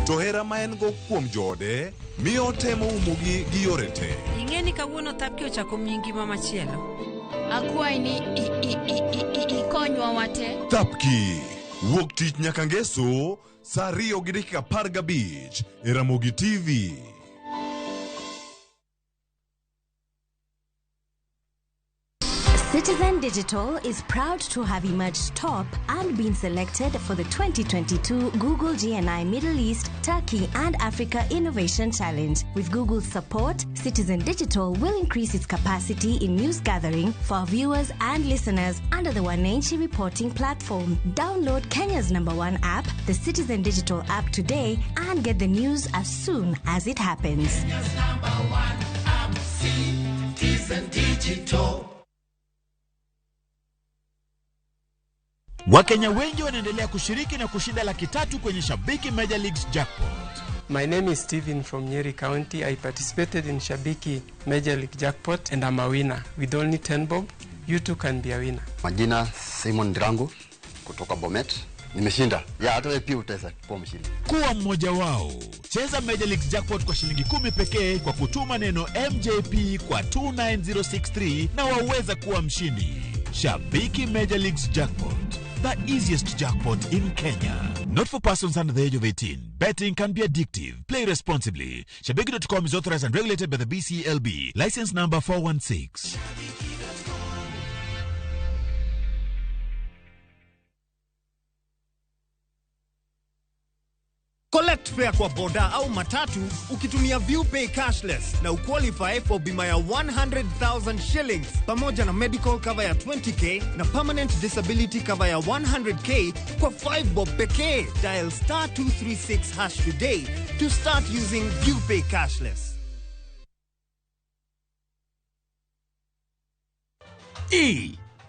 To hera ma en go kuom jode miyo temo umogi gi yore te. Ing'e ni kawuono Thapki ochako miyi ngima machielo. Akwai ni ikonywa wate. Thapki wuok tich nyaka ngeso saa 2:15 e Ramogi TV. Citizen Digital is proud to have emerged top and been selected for the 2022 Google GNI Middle East, Turkey and Africa Innovation Challenge. With Google's support, Citizen Digital will increase its capacity in news gathering for viewers and listeners under the Wananchi reporting platform. Download Kenya's #1 app, the Citizen Digital app today and get the news as soon as it happens. Kenya's #1 app, Citizen Digital. Wakenya wengi wanaendelea kushiriki na kushinda $300,000 kwenye Shabiki Major Leagues Jackpot. My name is Steven from Nyeri County. I participated in Shabiki Major League Jackpot and I'm a winner. With only 10 bob, you too can be a winner. Majina Simon Drango kutoka Bomet. Nimeshinda. Ya hata wewe pia utaweza kuwa mshindi. Kuwa mmoja wao. Cheza Major Leagues Jackpot kwa shilingi 10 pekee kwa kutuma neno MJP kwa 29063 na waweza kuwa mshindi. Shabiki Major Leagues Jackpot. The easiest jackpot in Kenya. Not for persons under the age of 18. Betting can be addictive. Play responsibly. Shabiki.com is authorized and regulated by the BCLB. License number 416. Collect fare kwa boda au matatu ukitumia ViewPay cashless na uqualify for bima ya 100,000 shillings pamoja na medical cover ya 20k na permanent disability cover ya 100k kwa 5 bob pekee. Dial *236# today to start using ViewPay cashless.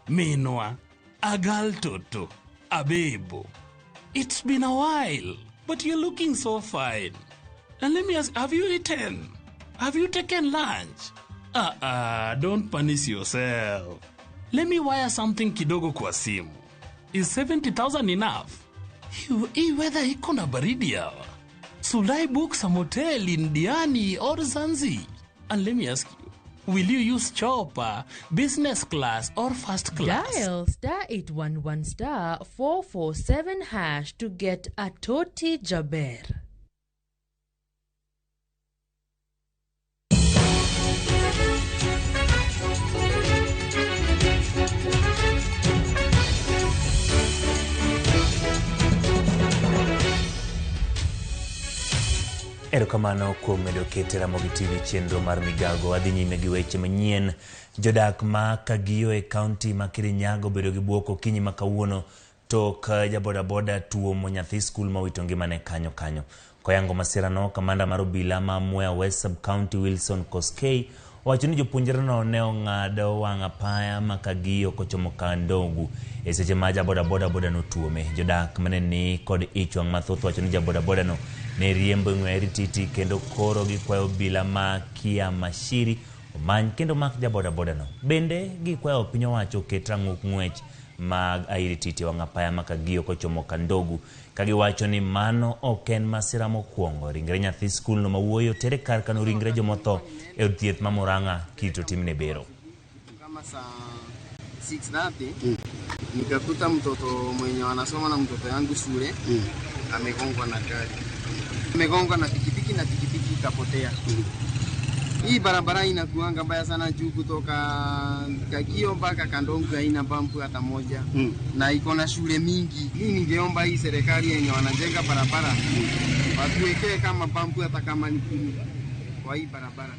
Minwa, agal toto, abebo. It's been a while. But you're looking so fine. And let me ask, have you eaten? Have you taken lunch? Don't punish yourself. Let me wire something kidogo kwa simu. Is 70,000 enough? Hii weather iko na baridi hawa. Should I book some hotel in Diani or Zanzi? And let me ask you, will you use chopper, business class or first class? Dial *811 447# to get a Toti Jaber. Erokamano kuom medo keto Ramogi TV chenro mar Migago. Adhi nyime gi weche manyien. Jodak ma Kagio e kaunti ma Kirinyaga bedo gi buoko kinyi ma kawuono tok jabodaboda tuomo nyathi skul ma wito ngimane kanyo. Koyango masira no, kamanda mar obila ma Mwea West Sub County Wilson Koskei wacho ni jopuonjre no ne ong'ado wang' apaya Migago kochomo Kandogu e seche ma jabodaboda no tuome. Jodak mane ni kod ich wang' mathoth wacho ni jabodaboda no ne riembo ng'weri titi kendo koro gikwayo obila ma Kiamashiri omany kendo mak jabodaboda no. Bende gikwayo piny owacho ket rang'uk ng'wech mag airi titi wang' apaya Migago kochomo Kandogu, kagiwacho ni mano ok en masira mokwongo. Ringre nyathi skul no mawuoyo tere kar kano ringre jomotho e od thieth ma Murang'a kito timne bero. Kama saa 6:30 nikakuta mtoto mwenye anasoma na mtoto yangu shule amegongwa na gari, amegongwa na pikipiki na pikipiki ikapotea. Hii barabara inakuanga mbaya sana juu kutoka Kagio mpaka Kandogu haina bump hata moja na iko na shule mingi. Mimi ningeomba hii serikali yenye wanajenga barabara watuwekee kama bump hata kama ni 10 kwa hii barabara.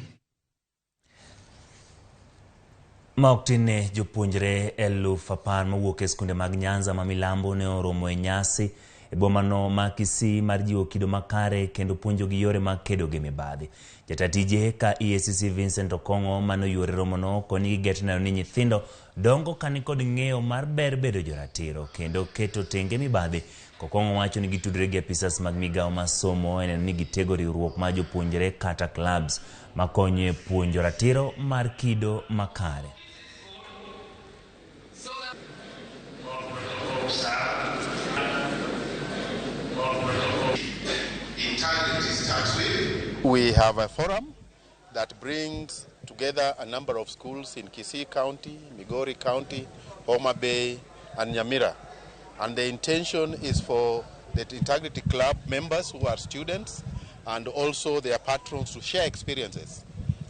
Maoktine jopuonjre 10,000 mawuok e skunde mag Nyanza ma milambo ne oromo e nyasi e bomano ma Kisii mar jiwo kido makare kendo puonjo gi yore mag kedo gi mibadhi. Jatatije ka EACC Vincent Okongo mano yore romono koni gigetna ni nyithindo dongo kani kod ng'eyo mar ber bedo joratiro kendo keto tenge mibadhi. Okongo wacho ni gitudre gi apisas mag Migago ma somo en ni gitego riwruok ma jopuonjre kata clubs makonyo e puonjo ratiro mar kido makare. We have a forum that brings together a number of schools in Kisii County, Migori County, Homa Bay, and Nyamira. And the intention is for the Integrity Club members who are students and also their patrons to share experiences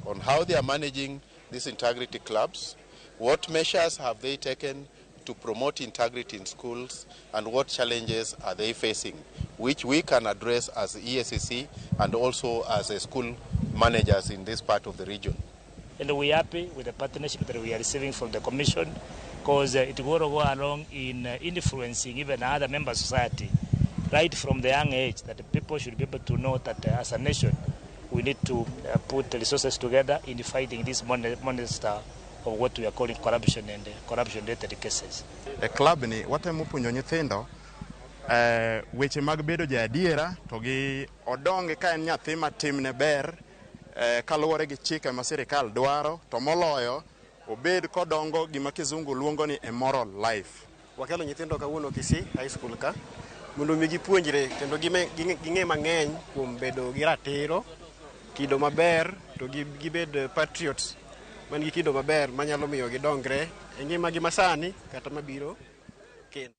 on how they are managing these integrity clubs, what measures have they taken to promote integrity in schools, and what challenges are they facing, which we can address as EACC and also as a school managers in this part of the region. And we're happy with the partnership that we are receiving from the Commission, because it will go along in influencing even other member society, right from the young age, that the people should be able to know that as a nation, we need to put the resources together in fighting this monster of what we are calling corruption and corruption-related cases. The club ni watemo puonjo nyithindo weche mag bedo jaadiera to gi odonge ka en nyathi matimne ber kaluwore gi chike ma sirikal dwaro, to moloyo obed kodongo gima kizungu luongo ni a moral life. Wakelo nyithindo kawuono Kisii High School ka mondo mi gipuonjre kendo ging'e mang'eny kuom bedo gi ratiro, kido maber, to gibed patriots man gi kido maber manyalo miyo gidongre e ngimagi masani kata mabiro kendo.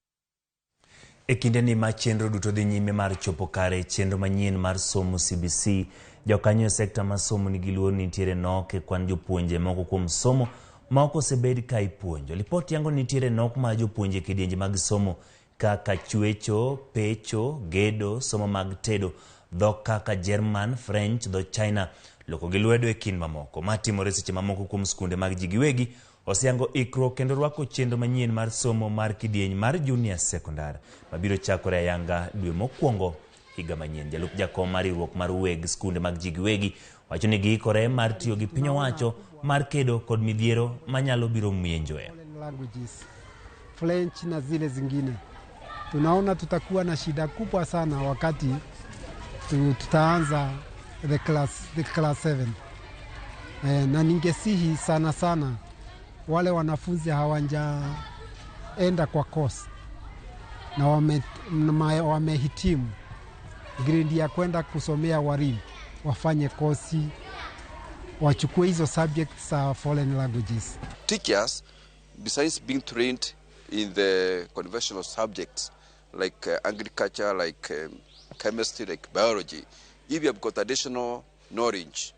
E kinde ni ma chenro duto dhi nyime mar chopo kare chenro manyien mar somo CBC, jokanyo e sekta ma somo nigi luor ni nitiere nok e kwan jopuonje moko kuom somo ma ok osebed ka ipuonjo. Lipot yango nitiere nok ma jopuonje kidienje mag somo kaka chwecho, pecho, gedo, somo mag tedo, dhok kaka German, French, dho China, loko gi lwedo e kin mamoko matimore seche mamoko kuom skunde mag ji giwegi osiango ikruok kendo rwako chenro manyien mar somo mar kidieny mar junior secondary mabiro chakore ayanga dwe mokwongo higa manyien. Jalup jakom mar riwruok mar weg skunde mag ji giwegi wacho ni giikore mar tiyo gi piny owacho mar kedo kod midhiero manyalo biro mienjoe. French na zile zingine tunaona tutakuwa na shida kubwa sana wakati tutaanza the class 7. Na ningesihi sana wale wanafunzi hawajaenda kwa course na wamehitimu grade ya kwenda kusomea walimu wafanye kosi, wachukue hizo subjects foreign languages. Teachers, besides being trained in the conventional subjects like agriculture, like chemistry, like biology, if you have got additional knowledge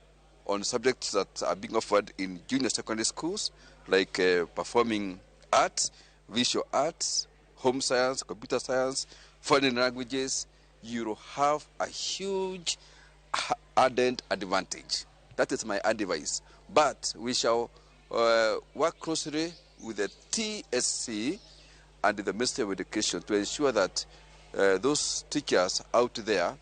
on subjects that are being offered in junior secondary schools, like performing arts, visual arts, home science, computer science, foreign languages, you will have a huge added advantage. That is my advice. But we shall work closely with the TSC and the Ministry of Education to ensure that those teachers out there,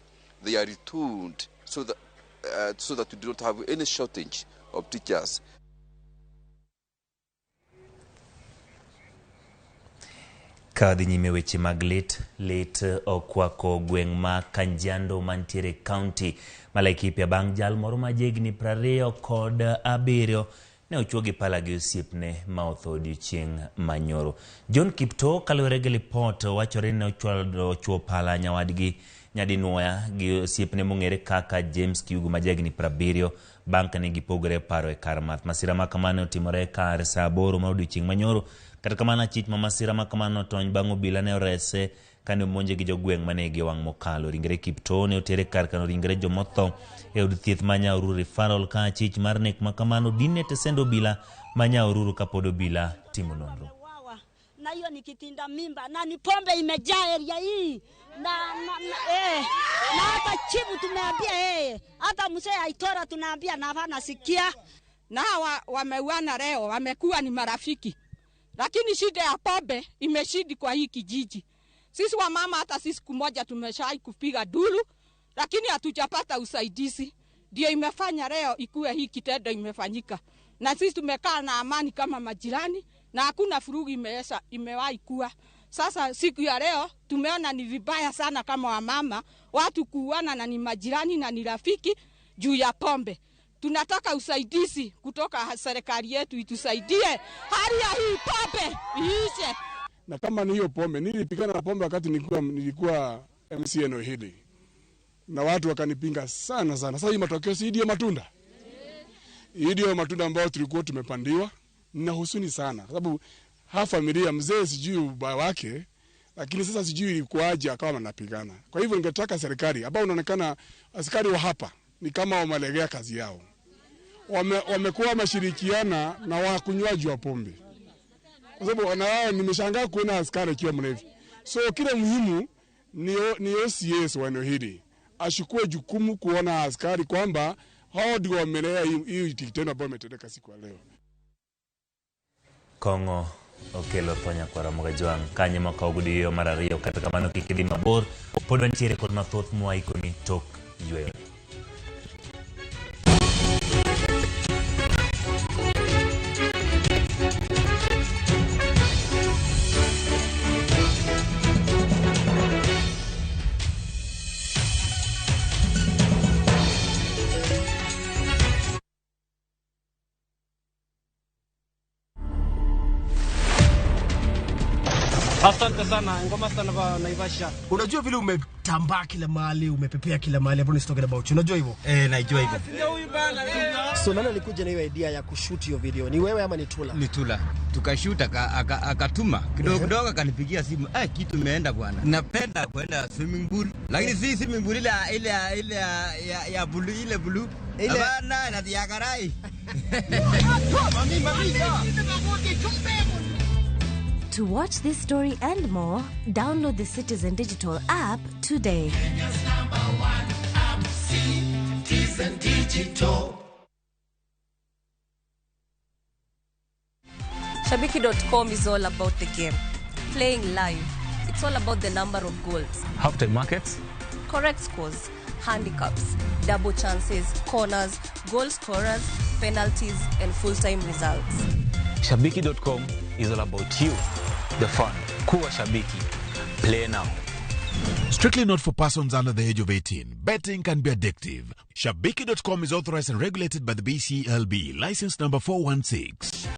they are retooled so that we do not have any shortage of teachers. Kadhi nyime weche mag lit okwako gweng' ma Kanjando mantiere county Malaikipia bang' jal moro ma jegni 27 ne ochuo gi pala gi osiepne ma otho odiochieng' manyoro. John Kipto kaluwore gi lipot wachore ne ochuo pala nyawadgi nyadinuoya gi osiepne mong'ere kaka James Kiugu ma jegni 70 bang' kane gipogore paro e kar math. Masira ma kamano otimore kar saa 8 mar odiochieng' manyoro. Kata kamano achich ma masira ma kamano tony bang' obila ne orese kane omonje gi jogweng' mane gi wang' mokalo. Ringre Kipto ne otere kar kano ringre jomotho e od thieth ma Nyahururu referral ka achich mar nek ma kamano dine tesendo obila ma Nyahururu kapod obila timo nonro. Na hiyo ni kitinda mimba na ni pombe imejaa area hii na hata chibu tumeambia hata mzee Aitora tunaambia na hapana sikia. Na hawa wameuana leo wamekuwa ni marafiki. Lakini shida ya pombe imeshidi kwa hii kijiji. Sisi wa mama hata sisi siku moja tumeshai kupiga duru lakini hatujapata usaidizi. Ndio imefanya leo ikuwe hii kitendo imefanyika. Na sisi tumekaa na amani kama majirani na hakuna furugu imewahi kuwa. Sasa siku ya leo tumeona ni vibaya sana kama wamama watu kuuana na ni majirani na ni rafiki juu ya pombe. Tunataka usaidizi kutoka serikali yetu itusaidie hali ya hii pombe iishe. Na kama ni hiyo pombe, nilipigana na pombe wakati nilikuwa MC eneo hili. Na watu wakanipinga sana. Sasa hii matokeo si ndio matunda? Ndio matunda ambayo tulikuwa tumepandiwa. Nina huzuni sana. Sababu familia mzee sijui ubaya wake, lakini sasa sijui ilikuwaje akawa anapigana. Kwa hivyo ningetaka serikali ambao unaonekana askari wa hapa ni kama wamelegea kazi yao. Wamekuwa wameshirikiana na wakunywaji wa pombe. Kwa sababu na wao nimeshangaa kuona askari akiwa mlevi. So kile muhimu ni OCS wa eneo hili ashukue jukumu kuona askari kwamba hao ndio wamelea hii kitendo ambacho imetendeka siku ya leo. Kongo okelo tonya kwa Ramogi kanye maka ogudiyo marariyo kata kamano kikidhi mabor pod wantiere kod mathoth mwaikoni tok yweyo. Asante sana, ngoma sana ba Naivasha. Unajua vile umetambaa kila mahali, umepepea kila mahali, hapo nisitoke na bauchi. Unajua hivyo? Najua hivyo. Ndio huyu bana. So nani alikuja na hiyo idea ya kushoot hiyo video? Ni wewe ama ni Tula? Ni Tula. Tukashoot akatuma. Kidogo akanipigia simu. Kitu imeenda bwana. Napenda kwenda swimming pool. Lakini si swimming pool ile ya blue ile blue. Bana na ya karai. To watch this story and more, download the Citizen Digital app today. Kenya's #1 app, Citizen Digital. Shabiki.com is all about the game. Playing live. It's all about the number of goals. Halftime markets. Correct scores. Handicaps. Double chances. Corners. Goal scorers. Penalties. And full-time results. Shabiki.com is all about you. The fun. Kuwa Shabiki. Play now. Strictly not for persons under the age of 18. Betting can be addictive. Shabiki.com is authorized and regulated by the BCLB. License number 416.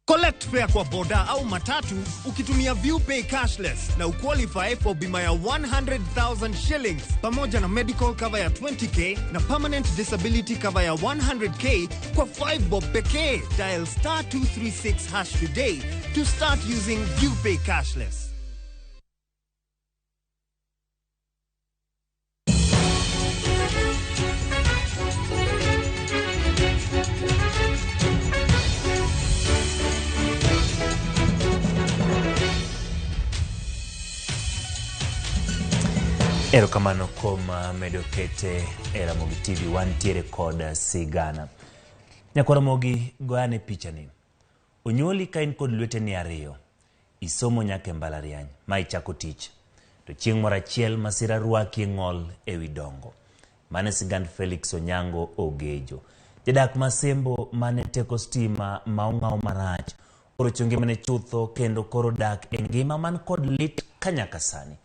Collect fare kwa boda au matatu ukitumia ViewPay cashless na uqualify for bima ya 100,000 shillings pamoja na medical cover ya 20k na permanent disability cover ya 100k kwa 5 bob pekee. Dial *236# today to start using ViewPay cashless. Erokamano koma medokete Ramogi TV wantiere kod sigana. Nyako Ramogi goyane pichani. Onyuoli ka in kod lweteni ariyo. Isomo nyaka e mbalariany. Ma ichako tich. to chieng' moro achiel masira rwaki ng'ol ewi dongo. Mane sigand Felix Onyango Ogejo. Jadak Masembo mane teko stima maung'aw marach oro chungi mane chutho kendo koro dak e ngima man kod lit kanyaka sani.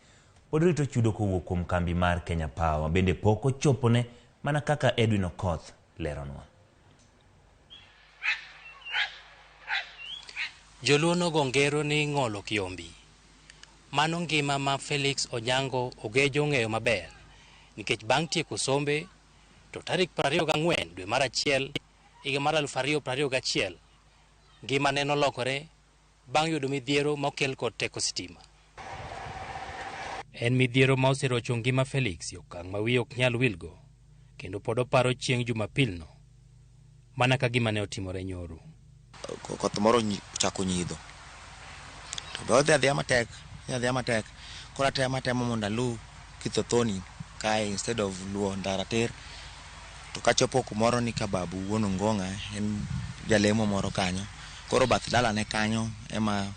Pod rito chudo kowuok kuom kambi mar Kenya Power bende pok ochopone mana kaka Edwin Okoth leronwa. Joluo go ngero ni ng'olo kiombi. Mano ngima ma Felix Onyango Ogejo ng'eyo maber nikech bang' tieko sombe to tarik 24 dwe mar achiel higa mar 2021 ngima ne nolokore bang' yudo midhiero mokel kod teko stima. En midhiero ma oserocho ngima Felix okang' ma wiye ok nyal wilgo kendo pod oparo chieng' Jumapil no mana ka gima ne otimore nyoro. Koth moro chako nyidho to be odhi adhiya matek kora temo mondo alu Kithothoni kae instead of luo Ndarater to kachopo kumoro ni kababu wuon Ngonga en jalemo moro kanyo koro bath dala ne kanyo ema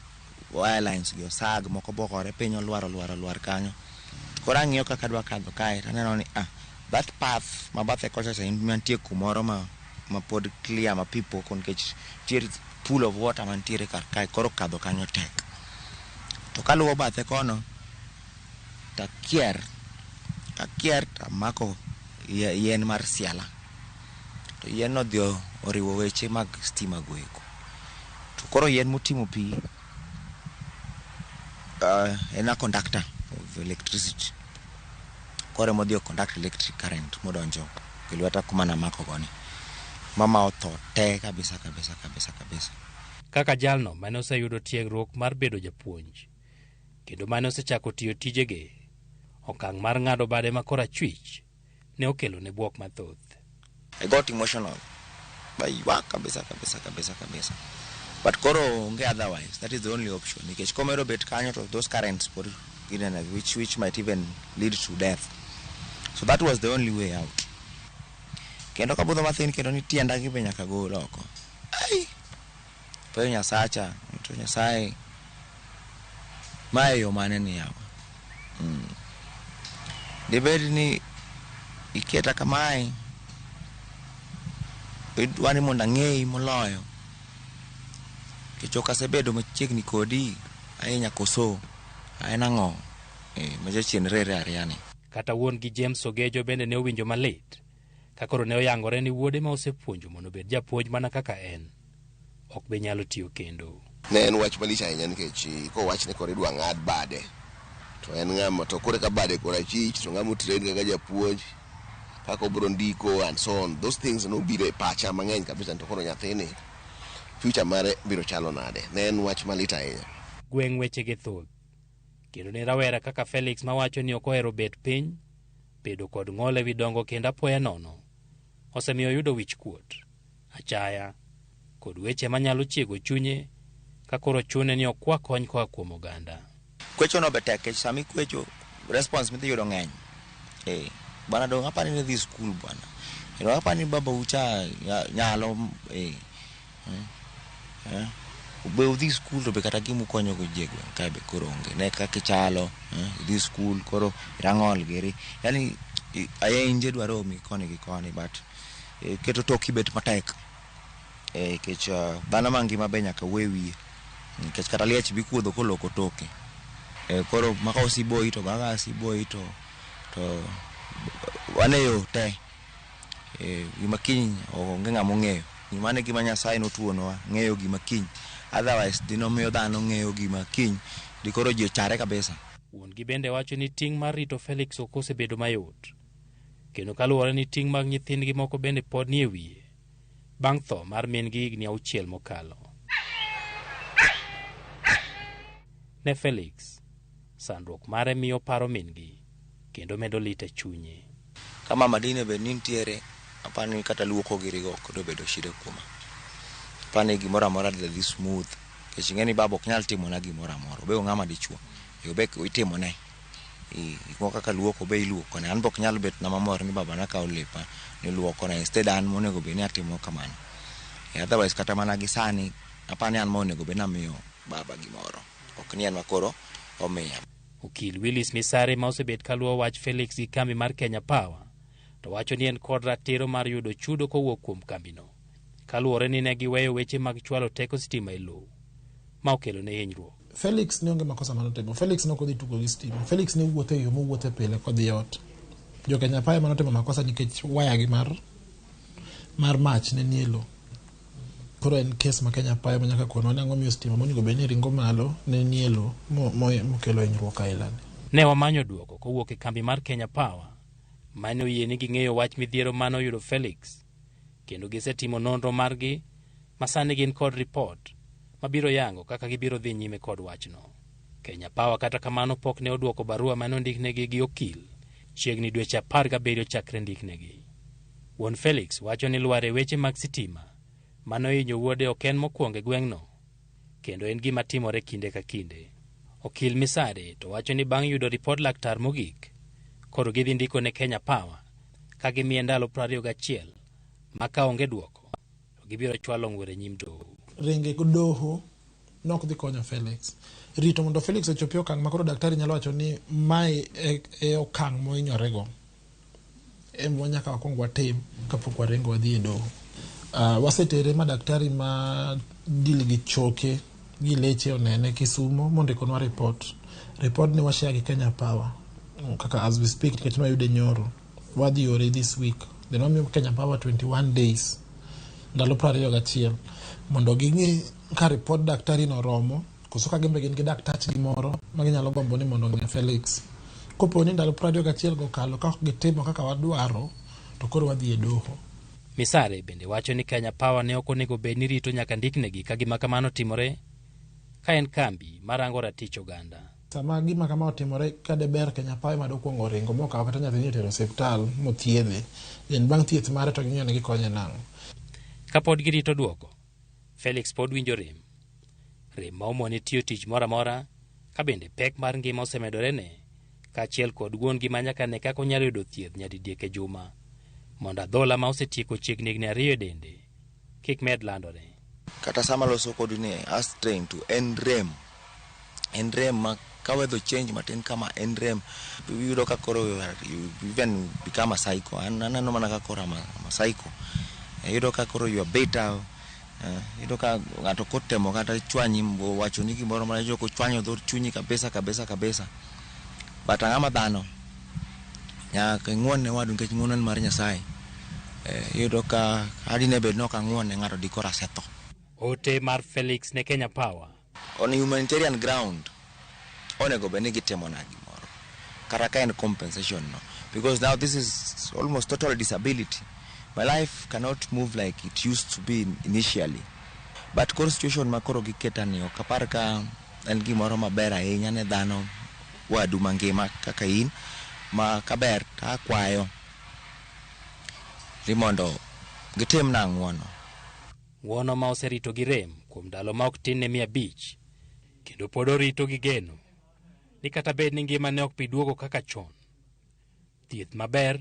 wirelines gi osag moko bokore piny olwar kanyo koro ang'iyo kaka dwa kadho kae taneno ni that path ma bathe kocha sa mantie kumoro ma pod clear ma pipo nikech tier pool of water mantiere kar kae koro kadho kanyo tek to kaluwo bathe kono takier tamako yien mar siala to yien no dhi oriwo weche mag stima goeko to koro yien motimo pi en a conductor of electricity koro modhi conduct electric current modonjo e lweta kuma namako goni mama otho te kabisa. Kaka jalno mane oseyudo tiegruok mar bedo japuonj kendo mane osechako tiyo tijege okang' mar ng'ado bade ma kora chwich ne okelo ne buok mathoth. I got emotional ywak kabisa but koro onge otherwise, that is the only option nikech komero bet kanyo to those currents for which might even lead to death, so that was the only way out. Kendo kabudho mathin kendo ni tienda gi be nyaka gol oko. Pe Nyasacha to Nyasaye mayo mane ni yawa. Debed ni iketa kamae idwani mondo ang'eyi moloyo kichoka sebedo machiegni kodi ahinya koso en ang'o majachien rere ariani. Kata wuon gi James Ogejo bende ne owinjo malit kakoro ne oyangore ni wuode ma osepuonjo mondo bed japuonj mana kaka en ok be nyalo tiyo kendo. Ne en wach malich ahinya nikech ko wach ne kore dwa ng'ad bade to en ng'ama to kore ka bade kora chich to ng'ama train kaka japuonj kaka obro ndiko and so on, those things no biro e pacha mang'eny kabisa to koro nyathini future mare biro chalo nade. Ne en wach malit ahinya. Gweng' weche ge thoth kendo ne rawera kaka Felix mawacho ni ok ohero bet piny bedo kod ng'ol ewi dongo kendo apoya nono osemiyo yudo wich kuot achaya kod weche manyalo chiego chunye kakoro chune ni okwa kony koa kuom oganda. Kwecho no betek kech sami kwecho response midhi yudo ng'eny. Bwana dong apani ni dhi school bwana. Ero apani baba ucha nyalo ube udhi school to be kata gimu konyo go jego kae be koro onge ne kaka chalo dhi school koro rang'ol geri yani ayenje dwaro mi koni gi koni but keto toki bet matek kech dhano mangima be nyaka wewi kech kata liech bi kuodho koloko toke koro maka osiboi to gaga siboi to waneyo te gima kiny onge ng'ama ong'eyo mane gima Nyasaye notuonwa ng'eyo gima kiny otherwise dino miyo dhano ng'eyo gima kiny di koro ji ochare kabisa. Wuon gi bende wacho ni ting' mar rito Felix ok osebedo mayot kendo kaluwore ni ting' mag nyithindgi moko bende pod nie wiye bang' tho mar min gi higni 6 mokalo. Ne Felix sandruok mare miyo paro min gi kendo medo lit e chunye. Kama madine be nintiere apani kata luoko girigo kod bedo shida kuma apani gimoro amora dhi smooth kech ng'eni babo ok nyal timo na gimoro amora be ng'ama dichuo be itimo ne iko kaka luoko be iluoko ne an bok nyal bet na mamor ni baba na ka olepa ni luoko na instead an monego be ni atimo kamano otherwise kata mana gi sani apani an monego be na miyo baba gimoro ok ni an makoro omiya. Okil Willis Misare ma osebet kaluwo wach Felix gi kambi mar Kenya Power to wacho ni en kod ratiro mar yudo chudo kowuok kuom kambino, kaluwore ni ne giweyo weche mag chwalo teko sitima e lowo ma okelo ne hinyruok. Felix ne onge makosa manotimo. Felix ne kodhi tugo gi stima. Felix ne wuotho e yo mowuothe pile kodhi ot. Jo Kenya Power manotimo makosa nikech waya gi mar mach ne nie lowo. Koro en kes ma Kenya Power manyaka kono ne ang'omiyo stima monego bed ni ringo malo ne nie lowo mokelo hinyruok ailani. Ne wamanyo duoko kowuok e kambi mar Kenya Power mane oyie ni ging'eyo wach midhiero mane oyudo Felix, kendo gisetimo nonro margi ma sani gin kod ripot mabiro yango kaka gibiro dhi nyime kod wachno. Kenya Power kata kamano pok ne oduoko barua mane ondiknegi gi okil chiegni dweche 17 chakre ndiknegi. Wuon Felix wacho ni lware weche mag sitima mane ohinyo wuode ok en mokwongo e gweng'no, kendo en gima timore kinde ka kinde. Okil Misare to wacho ni bang' yudo ripod laktar mogik, koro gidhi ndiko ne Kenya Power ka gimiye ndalo 21 ma ka onge duoko to gibiro chwalo ng'were nyim doho. Ringe doho nok dhi konyo Felix. Rito mondo Felix ochopi okang' makoro daktari nyalo wacho ni mae e okang' mohinyorego emo nyaka wakwong watim kapok waringo wadhi e doho. Wasetere ma daktari ma dil gi choke gi leche onene Kisumo mondo ikonwa report. Report ni washare gi Kenya Power kaka as we speak nikech nwayude nyoro. Wadhi ore this week. Then wamiyo Kenya Power 21 days ndalo 21 mondo ging'i ka report daktari no romo koso ka gimbe gin gi daktari moro ma ginyalo gombo ni mondo ng'e Felix. Kopo ni ndalo 21 gokalo ka gitimo kaka wadwaro to koro wadhi e doho. Misare bende wacho ni Kenya Power ne ok onego bed ni rito nyaka ndiknegi ka gima kamano timore ka en kambi marango ratich oganda. Sama gima kama otimore ka deber Kenya Power ma dokwongo ringo mokawo kata nyathini otero osiptal mothiedhe, then bang' thieth mare to ging'iyo ni gikonye nang'o. Kapod girito duoko, Felix pod winjo rem ma omone tiyo tich moro amora, ka bende pek mar ngima osemedore ne, kaachiel kod wuon gi manyaka ne kaka onyalo yudo thieth nyadidek e juma mondo adhola ma osetieko chiegni 2 dende kik med landore. Kata sama loso kodu ni as trained to end rem ma ka weather change matin kama end rem yudo ka koro you even become a psycho. Anano mana ka koro ma psycho. Yudo ka koro you are better. Yudo ka ng'ato kotemo kata chwanyi wacho ni gimoro mana joko chwanyo dhor chunyi kabisa. But ang'ama dhano nyaka ng'won ne wadu nikech ng'wono en mar Nyasaye. Yudo ka adine bed no ka ng'won ne ng'ato dikora setho. Ote mar Felix ne Kenya Power. On humanitarian ground, onego beni gitemo na gimoro. Kata ka en compensation no. Because now this is almost total disability. My life cannot move like it used to be initially. But koro situation makoro giketa ni okapar ka en gimoro maber ahinya ne dhano wadu mangima kaka in ma kaber ta kwayo limondo gitim na ng'wono. Ng'wono ma oserito gi rem kuom ndalo ma ok tin ne 500 kendo pod orito gi geno ni kata bed ni ngima ne ok pi duogo kaka chon, thieth maber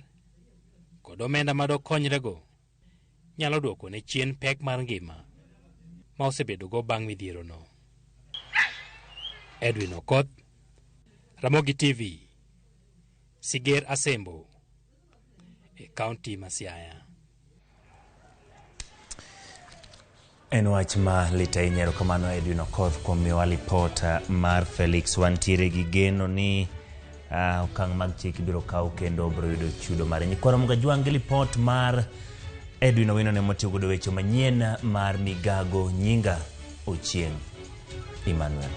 kod omenda madok konyrego nyalo duoko ne chien pek mar ngima ma osebedo go bang' midhiero no. Edwin Okoth, Ramogi TV, Siger Asembo, e kaunti ma Siaya. En wach ma lita inyero kamano Edwin Okoth kuom miwa lipota mar Felix. Wantiere gi geno ni okang' mag chik biro kaw kendo biro yudo chudo mare. Nyikwara mga juang gi lipot mar Edwin Owino ne motiyo godo weche manyien mar Migago. Nyinga Ochieng Emmanuel.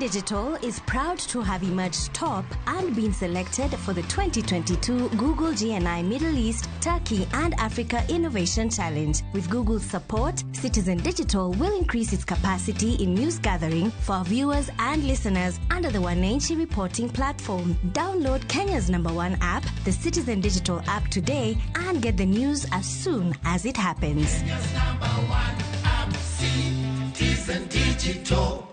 Digital is proud to have emerged top and been selected for the 2022 Google GNI Middle East, Turkey and Africa Innovation Challenge. With Google's support, Citizen Digital will increase its capacity in news gathering for viewers and listeners under the Wananchi reporting platform. Download Kenya's #1 app, the Citizen Digital app today, and get the news as soon as it happens. Kenya's #1 app, Citizen Digital.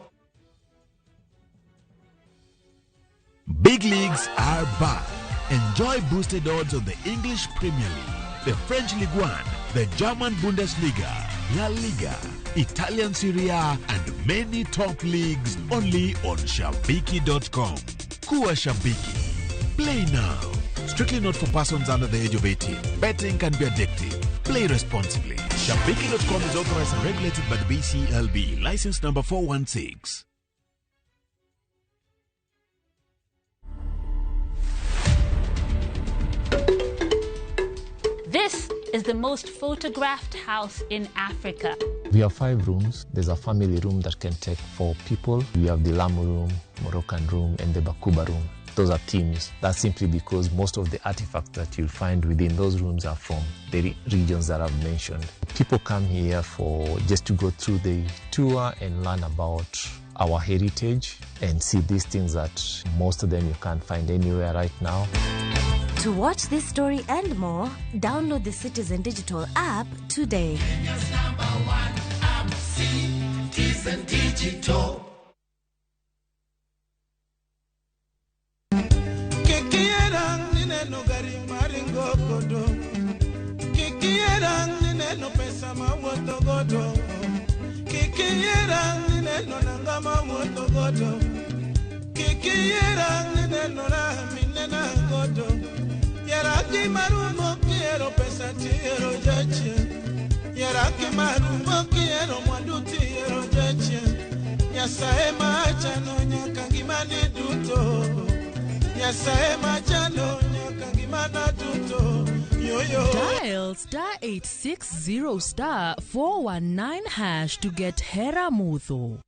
Big leagues are back. Enjoy boosted odds on the English Premier League, the French Ligue 1, the German Bundesliga, La Liga, Italian Serie A, and many top leagues only on Shabiki.com. Kuwa Shabiki. Play now. Strictly not for persons under the age of 18. Betting can be addictive. Play responsibly. Shabiki.com is authorized and regulated by the BCLB. License number 416. This is the most photographed house in Africa. We have 5 rooms. There's a family room that can take 4 people. We have the Lamu room, Moroccan room, and the Bakuba room. Those are themes. That's simply because most of the artifacts that you'll find within those rooms are from the regions that I've mentioned. People come here for just to go through the tour and learn about our heritage and see these things that most of them you can't find anywhere right now. To watch this story and more, download the Citizen Digital app today. Kenya's #1 app, Citizen Digital. Kikierang nineno gari maringo godo. Kikierang nineno pesa mawuotho godo. Kikierang nineno nanga mawuotho godo. Kikierang nineno raminena godo. Yaraki marumo quiero pesa tiero jache. Yaraki marumo quiero mwandu tiero jache. Nyasaye machano nyakangimani duto. Nyasaye machano nyakangimana duto. Dial *860 *419# to get Hera Mutho.